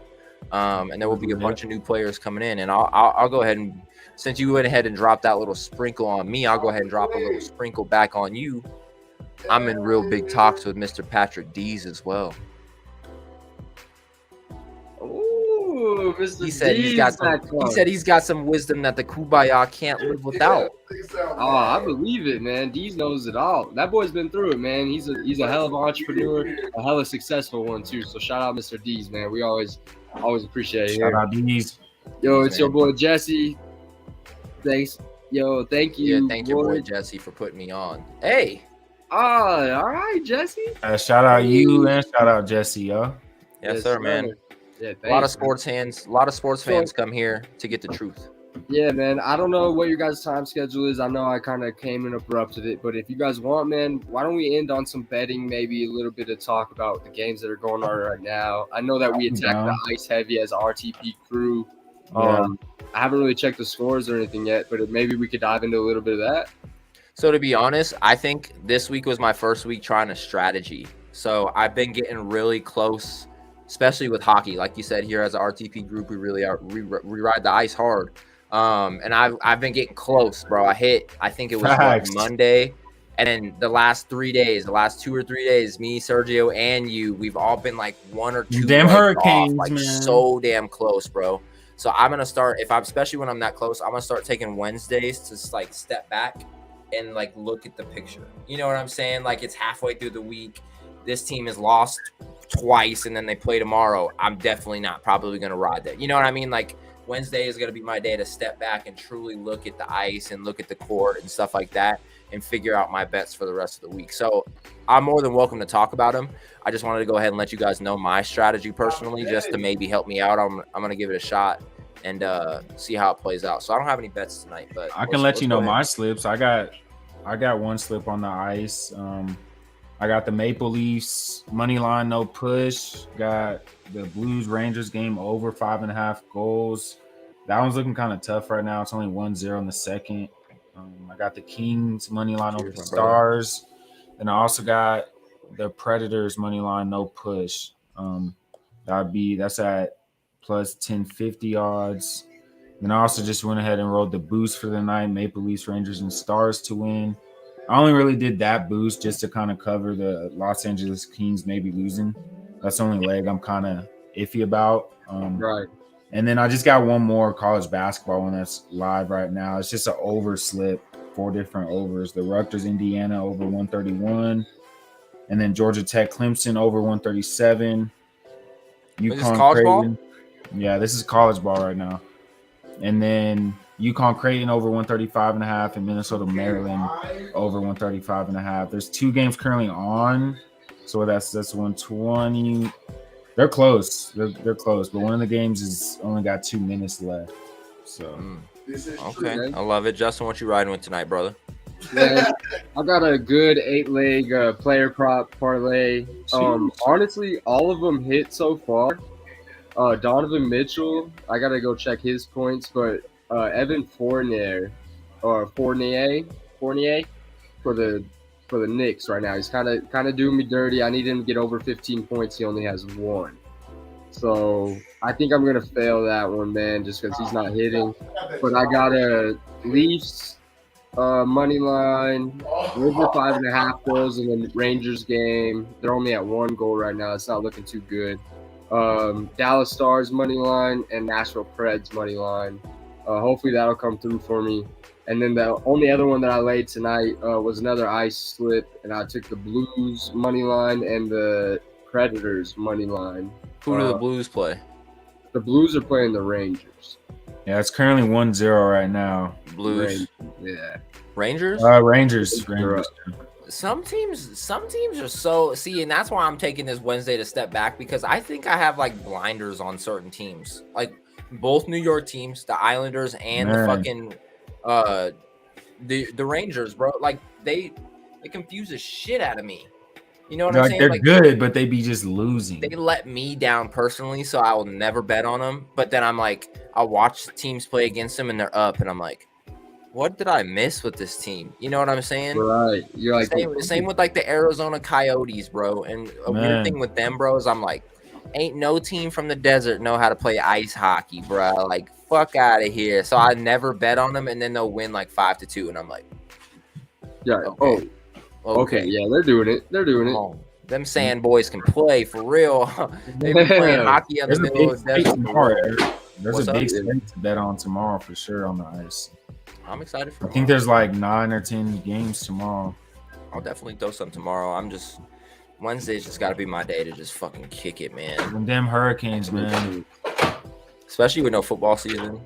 and there will be a bunch of new players coming in. And I'll go ahead and, since you went ahead and dropped that little sprinkle on me, I'll go ahead and drop a little sprinkle back on you. I'm in real big talks with Mr. Patrick Dees as well. Ooh, Mr. He said he's got some wisdom that the Kumbaya can't live without. Oh, I believe it, man. Deez knows it all. That boy's been through it, man. He's a hell of an entrepreneur, a hell of a successful one too. So shout out Mr. Deez, man. We always appreciate it. Shout out Deez. Yo, it's man. your boy Jesse. Thanks. Yo, thank you. Yeah, thank your boy Jesse for putting me on. Hey. All right, Jesse. Shout out you and shout out Jesse, yo. Yes, sir, man. Yeah, a lot of sports fans come here to get the truth. Yeah, man. I don't know what your guys' time schedule is. I know I kind of came and interrupted it, but if you guys want, man, why don't we end on some betting, maybe a little bit of talk about the games that are going on right now. I know that we attacked the ice heavy as RTP crew. Yeah. I haven't really checked the scores or anything yet, but maybe we could dive into a little bit of that. So to be honest, I think this week was my first week trying a strategy. So I've been getting really close, especially with hockey. Like you said, here as an RTP group, we really are we ride the ice hard. And I've been getting close, bro. I think it was Monday, and then the last 2 or 3 days, me, Sergio, and you, we've all been like 1 or 2 damn hurricanes, off, like man. so damn close, bro. So I'm gonna start, especially when I'm that close, I'm gonna start taking Wednesdays to like step back and like look at the picture. You know what I'm saying? Like it's halfway through the week. This team has lost twice and then they play tomorrow. I'm definitely not probably going to ride that. You know what I mean? Like Wednesday is going to be my day to step back and truly look at the ice and look at the court and stuff like that and figure out my bets for the rest of the week. So I'm more than welcome to talk about them. I just wanted to go ahead and let you guys know my strategy personally, just to maybe help me out. I'm going to give it a shot and see how it plays out. So I don't have any bets tonight, but I can let you know my slips. I got one slip on the ice. I got the Maple Leafs money line, no push. Got the Blues Rangers game over 5.5 goals. That one's looking kind of tough right now. It's only 1-0 in the second. I got the Kings money line over the Stars. And I also got the Predators money line, no push. That's at plus 1050 odds. And I also just went ahead and rolled the boost for the night, Maple Leafs, Rangers, and Stars to win. I only really did that boost just to kind of cover the Los Angeles Kings maybe losing. That's the only leg I'm kind of iffy about. Right. And then I just got one more college basketball one that's live right now. It's just an over slip, 4 different overs. The Rutgers, Indiana over 131. And then Georgia Tech, Clemson over 137. UConn, college ball? Yeah, this is college ball right now. And then UConn Creighton over 135.5 and Minnesota Maryland over 135.5. There's 2 games currently on, so that's 120. They're close. They're close, but one of the games is only got 2 minutes left. So okay, I love it. Justin, what you riding with tonight, brother? Man, I got a good 8-leg player prop parlay. Honestly, all of them hit so far. Donovan Mitchell, I gotta go check his points, but Evan Fournier for the Knicks right now. He's kind of doing me dirty. I need him to get over 15 points. He only has 1, so I think I'm gonna fail that one, man, just because he's not hitting. But I got a Leafs Money line. River 5.5 goals in the Rangers game. They're only at 1 goal right now. It's not looking too good. Dallas Stars money line and Nashville Preds money line. Hopefully that'll come through for me. And then the only other one that I laid tonight was another ice slip, and I took the Blues money line and the Predators money line. Who do the Blues play? The Blues are playing the Rangers. Yeah, it's currently 1-0 right now. Blues. Yeah. Rangers? Rangers. Some teams are so and that's why I'm taking this Wednesday to step back, because I think I have like blinders on certain teams. Like both New York teams, the Islanders and the fucking the Rangers, bro. Like they confuse the shit out of me. You know what I'm saying? They're like, good, but they be just losing. They let me down personally, so I will never bet on them. But then I'm like, I'll watch teams play against them and they're up, and I'm like, what did I miss with this team? You know what I'm saying? Right. You're like same with like the Arizona Coyotes, bro. And a weird thing with them, bro, is I'm like, ain't no team from the desert know how to play ice hockey, bro. Like, fuck out of here. So I never bet on them, and then they'll win like 5-2, and I'm like, yeah. Okay. Okay. Yeah, they're doing it. Them sand boys can play for real. They've been playing hockey in the middle of the desert. There's a big state to bet on tomorrow for sure on the ice. I'm excited for I think there's like 9 or 10 games tomorrow. I'll definitely throw some tomorrow. Wednesday's just got to be my day to just fucking kick it, man. And them Hurricanes, man. Especially with no football season.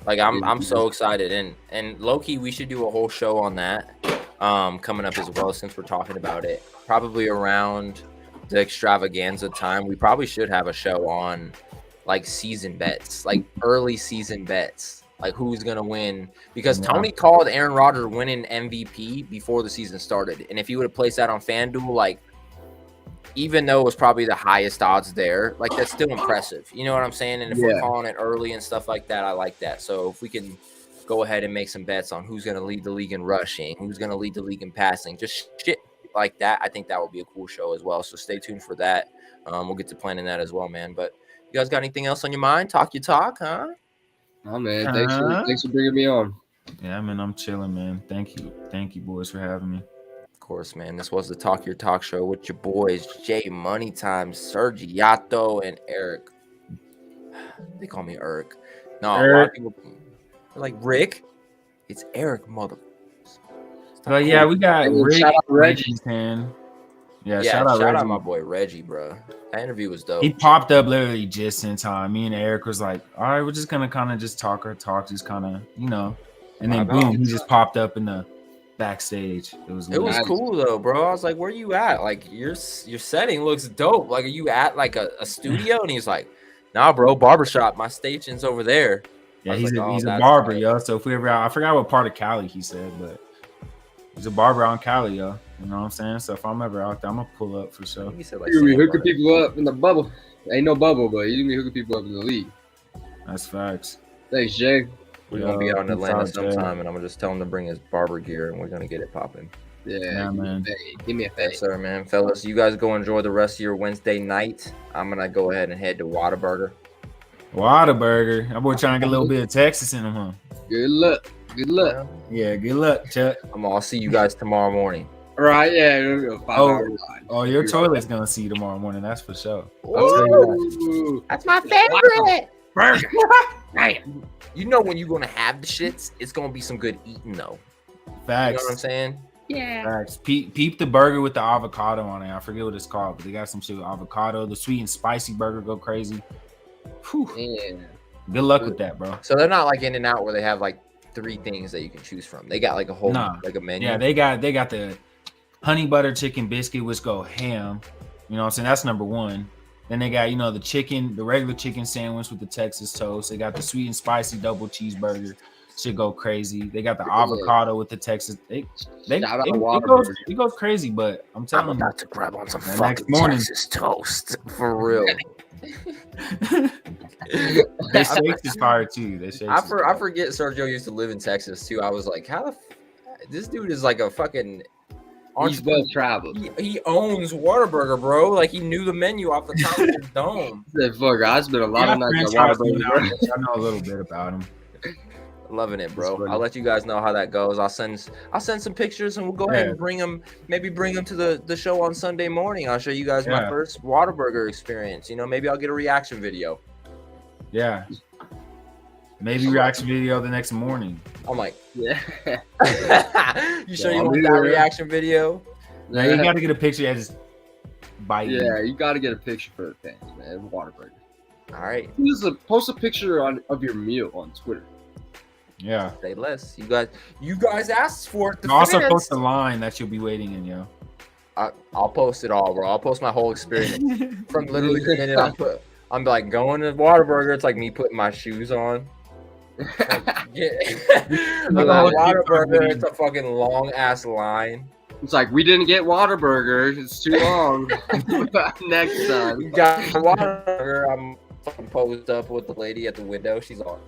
Like I'm so excited, and low key we should do a whole show on that coming up as well, since we're talking about it. Probably around the extravaganza time, we probably should have a show on like season bets, like early season bets, like who's gonna win, because Tony called Aaron Rodgers winning MVP before the season started, and if you would have placed that on FanDuel, like even though it was probably the highest odds there, like that's still impressive. You know what I'm saying? And if we're calling it early and stuff like that, I like that. So if we can go ahead and make some bets on who's going to lead the league in rushing, who's going to lead the league in passing, just shit like that, I think that will be a cool show as well. So stay tuned for that. We'll get to planning that as well, man. But you guys got anything else on your mind? Talk your talk, huh? Oh, man. Thanks for bringing me on. Yeah, man. I'm chilling, man. Thank you, boys, for having me. Of course, man. This was the Talk Your Talk show with your boys, Jay Money Time, Sergi Yato, and Eric. They call me Eric. No, Eric. A lot of people are like, Rick. It's Eric, mother. But yeah, we got Rick, shout out Reggie. Yeah, shout out Reggie. Reggie. My boy Reggie, bro. That interview was dope. He popped up literally just in time. Me and Eric was like, all right, we're just gonna kind of just talk, just kind of, and then boom, he just popped up in the backstage. It was cool though, bro. I was like, where you at? Like your setting looks dope. Like, are you at like a studio? And he's like, nah, bro, barbershop. My station's over there. Yeah, he's a barber, yo. So if we ever out, I forgot what part of Cali he said, but he's a barber out in Cali, yo. You know what I'm saying? So if I'm ever out there, I'm gonna pull up for sure. He said, like, You're gonna be hooking people up in the bubble. Ain't no bubble, but you're gonna be hooking people up in the league. That's facts. Thanks, Jay. We're gonna be out in Atlanta sometime, and I'm gonna just tell him to bring his barber gear, and we're gonna get it popping. Yeah, man. Give me a fade. Yes, sir, man. Fellas, you guys go enjoy the rest of your Wednesday night. I'm gonna go ahead and head to Whataburger. Whataburger. That boy trying to get a little bit of Texas in him, huh? Good luck. Yeah, good luck, Chuck. I'll see you guys tomorrow morning. Right, yeah. 5 hour line. Oh, your toilet's gonna see you tomorrow morning. That's for sure. That's my favorite burger. You know when you're gonna have the shits, it's gonna be some good eating though. Facts. You know what I'm saying? Yeah. Facts. Peep the burger with the avocado on it. I forget what it's called, but they got some shit with avocado. The sweet and spicy burger go crazy. Whew. Yeah. Good luck with that, bro. So they're not like In-N-Out where they have like 3 things that you can choose from. They got like a whole like a menu. Yeah, they got the honey butter chicken biscuit, which go ham. You know what I'm saying? That's number 1. Then they got, the regular chicken sandwich with the Texas toast. They got the sweet and spicy double cheeseburger. Should go crazy. They got the avocado with the Texas. It goes crazy, but I'm telling you, I'm about to grab on some fucking Texas toast for real. Their shakes is fire too. I forget Sergio used to live in Texas too. I was like, this dude is like a fucking. He's well traveled. He owns Whataburger, bro. Like, he knew the menu off the top of his dome. Fuck, I spent a lot of nights at Whataburger. I know a little bit about him. Loving it, bro. funny. I'll let you guys know how that goes. I'll send some pictures, and we'll go ahead and bring them to the show on Sunday morning. I'll show you guys my first Whataburger experience. You know, maybe I'll get a reaction video. Yeah. Maybe reaction video the next morning. I'm like, Yeah. you sure you want that reaction video? Now you got to get a picture of just biting. Yeah, you got to get a picture for the fans, man. Whataburger. All right. Post a picture of your meal on Twitter. Yeah. Say less. You guys asked for it. Also post the line that you'll be waiting in, yo. I'll post it all, bro. I'll post my whole experience from literally the minute I'm like going to Whataburger. It's like me putting my shoes on. Whataburger. It's a fucking long ass line. It's like, we didn't get Whataburger. It's too long. Next time. You got Whataburger. I'm fucking posed up with the lady at the window. She's on.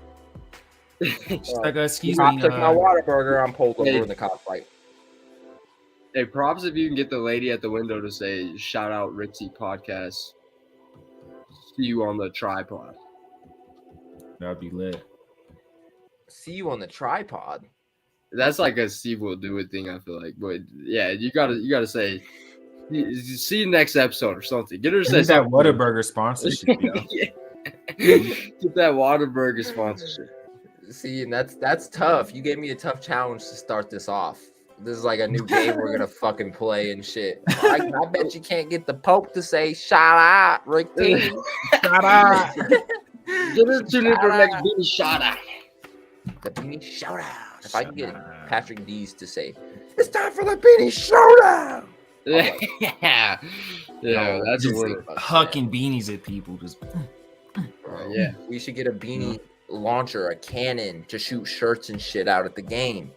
She's like, excuse I me. took my Whataburger. I'm pulled over in the cop fight. Hey, props if you can get the lady at the window to say, shout out Rick T Podcast. See you on the tripod. That'd be lit. See you on the tripod. That's like a Steve will do it thing, I feel like. But yeah, you gotta say, see you next episode or something. Get her to say that Whataburger sponsorship. Yeah. Get that Whataburger sponsorship. See, and that's tough. You gave me a tough challenge to start this off. This is like a new game we're gonna fucking play and shit. I bet you can't get the Pope to say shout out, Rick T. Shout out. Get her to the next beanie shout out. The beanie shout out. If I can get Patrick Dees to say, it's time for the beanie showdown. Yeah, that's just a winner. Hucking beanies at people. Just Yeah, we should get a beanie launcher, a cannon to shoot shirts and shit out at the game.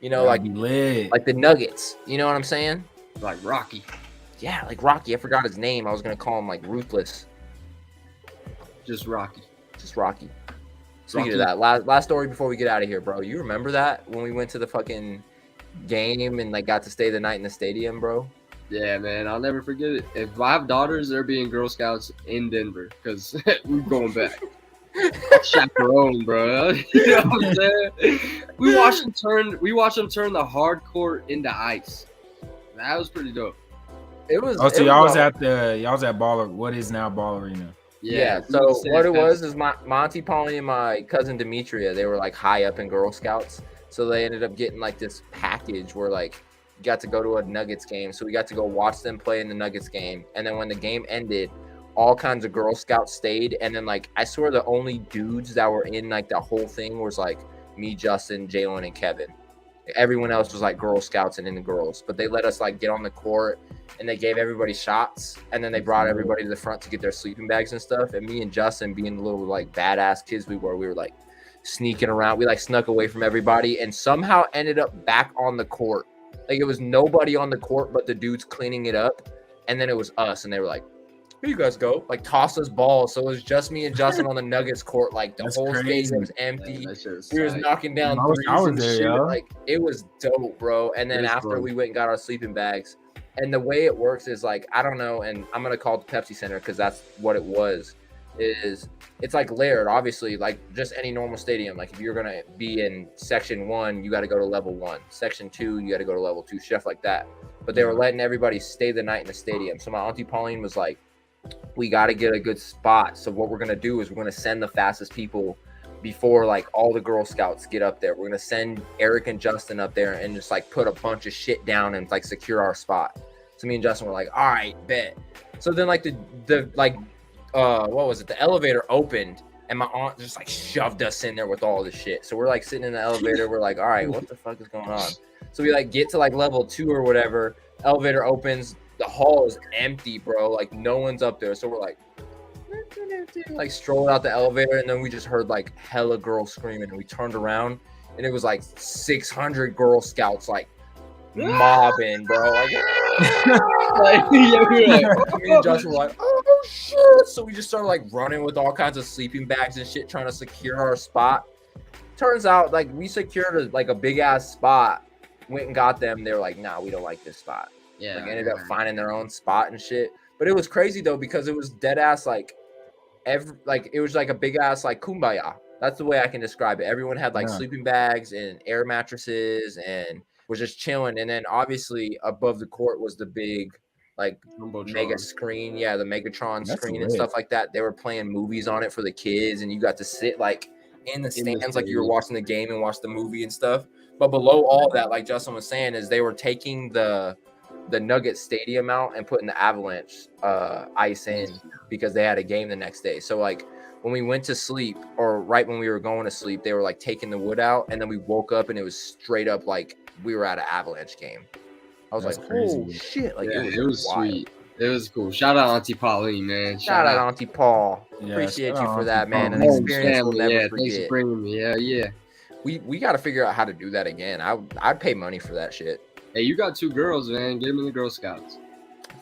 You know, like the Nuggets. You know what I'm saying? like Rocky. Yeah, like Rocky. I forgot his name. I was gonna call him like Ruthless. Just Rocky. Just Rocky. Speaking of that, last story before we get out of here, bro. You remember that when we went to the fucking game and like got to stay the night in the stadium, bro? Yeah, man, I'll never forget it. If I have daughters, they're being Girl Scouts in Denver because we're going back. Chaperone, bro. You know what I'm saying? We watched them turn the hard court into ice. That was pretty dope. It was. Oh, so y'all was at Ball. What is now Ball Arena? Yeah. So what it was is Monty Pauly and my cousin Demetria. They were like high up in Girl Scouts, so they ended up getting like this package where like you got to go to a Nuggets game. So we got to go watch them play in the Nuggets game, and then when the game ended, all kinds of Girl Scouts stayed, and then like I swear the only dudes that were in like the whole thing was like me, Justin, Jalen, and Kevin. Everyone else was like Girl Scouts and in the girls, but they let us like get on the court and they gave everybody shots, and then they brought everybody to the front to get their sleeping bags and stuff. And me and Justin, being the little like badass kids we were like sneaking around. We like snuck away from everybody and somehow ended up back on the court. Like it was nobody on the court but the dudes cleaning it up, and then it was us, and they were like, here you guys go, like toss us balls. So it was just me and Justin on the Nuggets court. Like the whole stadium was empty. We was knocking down threes and shit. Yo. Like it was dope, bro. And then after we went and got our sleeping bags, and the way it works is like, I don't know, and I'm gonna call it the Pepsi Center because that's what it was. It's like layered, obviously, like just any normal stadium. Like if you're gonna be in section 1, you got to go to level 1. Section 2, you got to go to level 2. Stuff like that. But they were letting everybody stay the night in the stadium. So my auntie Pauline was like, we got to get a good spot. So what we're going to do is we're going to send the fastest people before like all the Girl Scouts get up there. We're going to send Eric and Justin up there and just like put a bunch of shit down and like secure our spot. So me and Justin were like, all right, bet. So then like the what was it? The elevator opened and my aunt just like shoved us in there with all this shit. So we're like sitting in the elevator. We're like, all right, what the fuck is going on? So we like get to like level 2 or whatever. Elevator opens. The hall is empty, bro. Like no one's up there. So we're like strolled out the elevator, and then we just heard like hella girls screaming, and we turned around and it was like 600 Girl Scouts like mobbing, bro. Like, me and Justin were like, oh shit. So we just started like running with all kinds of sleeping bags and shit, trying to secure our spot. Turns out like we secured a big ass spot, went and got them. They were like, nah, we don't like this spot. Yeah, like ended up finding their own spot and shit. But it was crazy though because it was dead ass like it was like a big ass like kumbaya. That's the way I can describe it. Everyone had like Yeah. sleeping bags and air mattresses and was just chilling. And then obviously above the court was the big like mega screen. Yeah, the Megatron That's screen and lit. stuff like that. They were playing movies on it for the kids, and you got to sit like in the stands like you were watching the game and watch the movie and stuff. But below all that, like Justin was saying, is they were taking the Nugget Stadium out and putting the Avalanche ice in because they had a game the next day. So like when we went to sleep, or right when we were going to sleep, they were like taking the wood out, and then we woke up and it was straight up like we were at an Avalanche game. I was That's like, crazy. oh shit! Like Yeah, it was wild. sweet. It was cool. Shout out Auntie Pauline, man. Shout out Auntie Paul. Yeah, Appreciate shout you out for Auntie that, man. Paul. An Home experience we'll family, never yeah. Thanks for forget. bringing me. Yeah. We got to figure out how to do that again. I'd pay money for that shit. Hey, you got 2 girls, man. Get them in the Girl Scouts.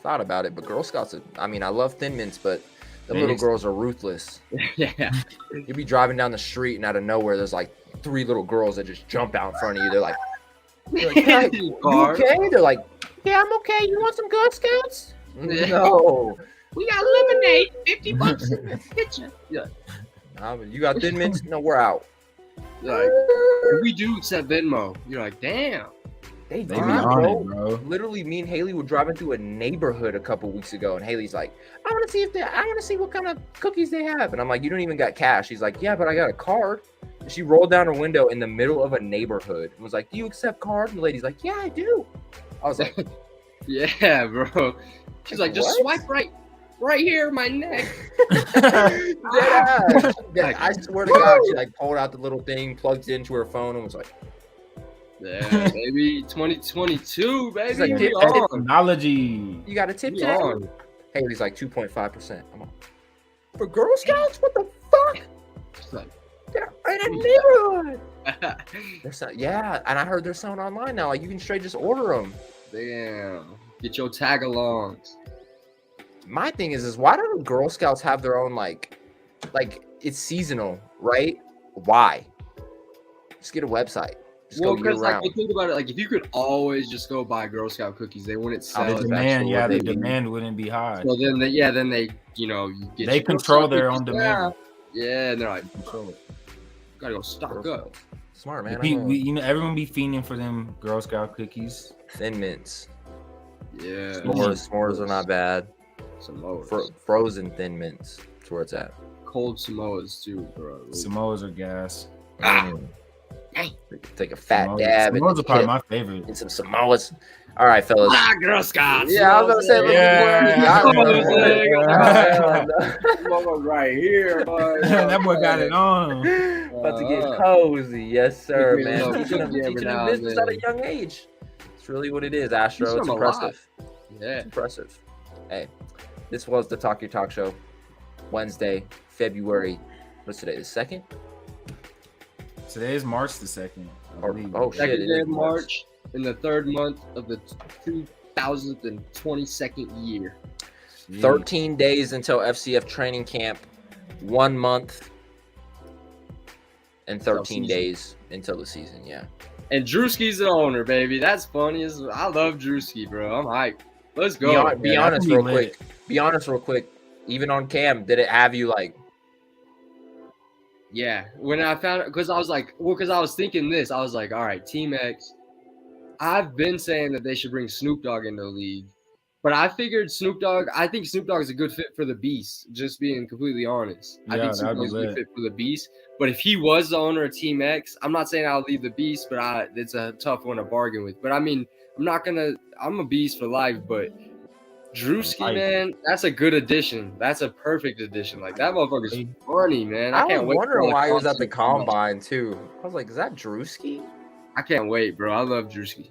Thought about it, but Girl Scouts. I mean, I love Thin Mints, but the They little ex- girls are ruthless. Yeah. You'd be driving down the street, and out of nowhere, there's like 3 little girls that just jump out in front of you. They're like, "Hey, you okay?" They're like, "Yeah, I'm okay. You want some Girl Scouts?" No. We got lemonade, $50 in the kitchen. Yeah. Nah, but you got Thin Mints? No, we're out. Like, we do accept Venmo. You're like, damn. They They do, be on it, bro. bro. Literally, me and Haley were driving through a neighborhood a couple weeks ago, and Haley's like, I want to see what kind of cookies they have. And I'm like, you don't even got cash. She's like, yeah, but I got a card. And she rolled down her window in the middle of a neighborhood and was like, do you accept cards? And the lady's like, yeah, I do. I was like, Yeah, bro. She's like, just what? swipe right here, my neck. Yeah. I swear to God, she like pulled out the little thing, plugged it into her phone, and was like, Yeah, baby. 2022, baby. She's like, We "Tip, on. Technology. you got a tip We today? on. Haley's like 2.5%. I'm like, for Girl Scouts? What the fuck? She's like, They're in a neighborhood. Yeah, and I heard they're selling online now. Like you can straight just order them. damn. Get your tag alongs. My thing is why do Girl Scouts have their own like it's seasonal, right? Why? Just get a website. Just Well, go year because like round. you think about it, like if you could always just go buy Girl Scout cookies, they wouldn't sell The it. demand, what the they do. demand wouldn't be high. So then they, you get They your Girl control Scout their cookies own demand. now. Yeah, and they're like, gotta go stock Girl up. Scouts. Smart man. Everyone be fiending for them Girl Scout cookies. Thin Mints. Yeah, S'mores are not bad. Samoas. Frozen Thin Mints. That's where it's at. Cold Samoas too, bro. Samoas are gas. Take a fat Samoas, dab Samoas are probably and my favorite. some Samoas. All right, fellas. Girl Scouts. Yeah, I was gonna say. Yeah. Samoas right here, boy. That boy got it on. About to get cozy, yes, sir, Give me a man. little Teaching them, cookie every teaching them now and business then. at a young age. It's really what it is, Astro. Teach It's them a lot. impressive. Yeah. It's impressive. Hey, this was the Talk Your Talk Show, Wednesday, February. What's today? The 2nd? Today is March the 2nd. Oh shit! Second It day is of March in the 3rd month of the 2022nd year. 13 days until FCF training camp. 1 month and 13 days until the season. Yeah. And Drewski's the owner, baby. That's funny. I love Drewski, bro. I'm hyped. Let's go. Be honest real quick. Be honest real quick. Even on cam, did it have you like? Yeah. When I found it, because I was like, because I was thinking this. I was like, all right, Team X. I've been saying that they should bring Snoop Dogg into the league. But I figured I think Snoop Dogg is a good fit for the Beast, just being completely honest. I think Snoop Dogg is a good fit for the Beast. But if he was the owner of Team X, I'm not saying I'll leave the Beast, but it's a tough one to bargain with. But I mean, I'm a Beast for life, but Drewski, man, that's a good addition. That's a perfect addition. Like, that motherfucker's funny, man. I can't was wait. wondering why he was at the combine, too. I was like, is that Drewski? I can't wait, bro. I love Drewski.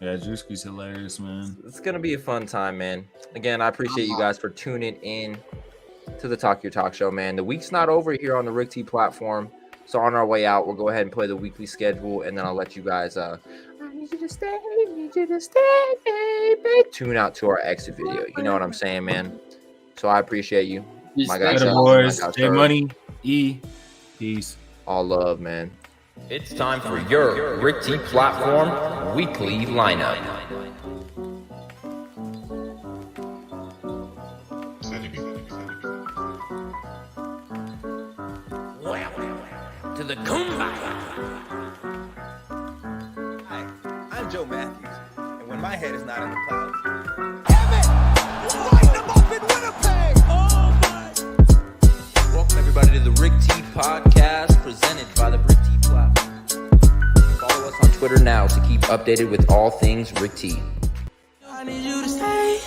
Yeah, Drewski's hilarious, man. It's going to be a fun time, man. Again, I appreciate you guys for tuning in to the Talk Your Talk Show, man. The week's not over here on the Rick T platform. So on our way out, we'll go ahead and play the weekly schedule, and then I'll let you guys I need you to stay, baby. Tune out to our exit video. You know what I'm saying, man? So I appreciate you. My guys, Later, boys. J Money, E. Peace. All love, man. It's time for your Rick T platform weekly lineup. the kumbaya. Hi, I'm Joe Matthews, and when my head is not in the clouds. Welcome everybody to the Rick T podcast presented by the Rick T Platform. Follow us on Twitter now to keep updated with all things Rick T. I need you to stay,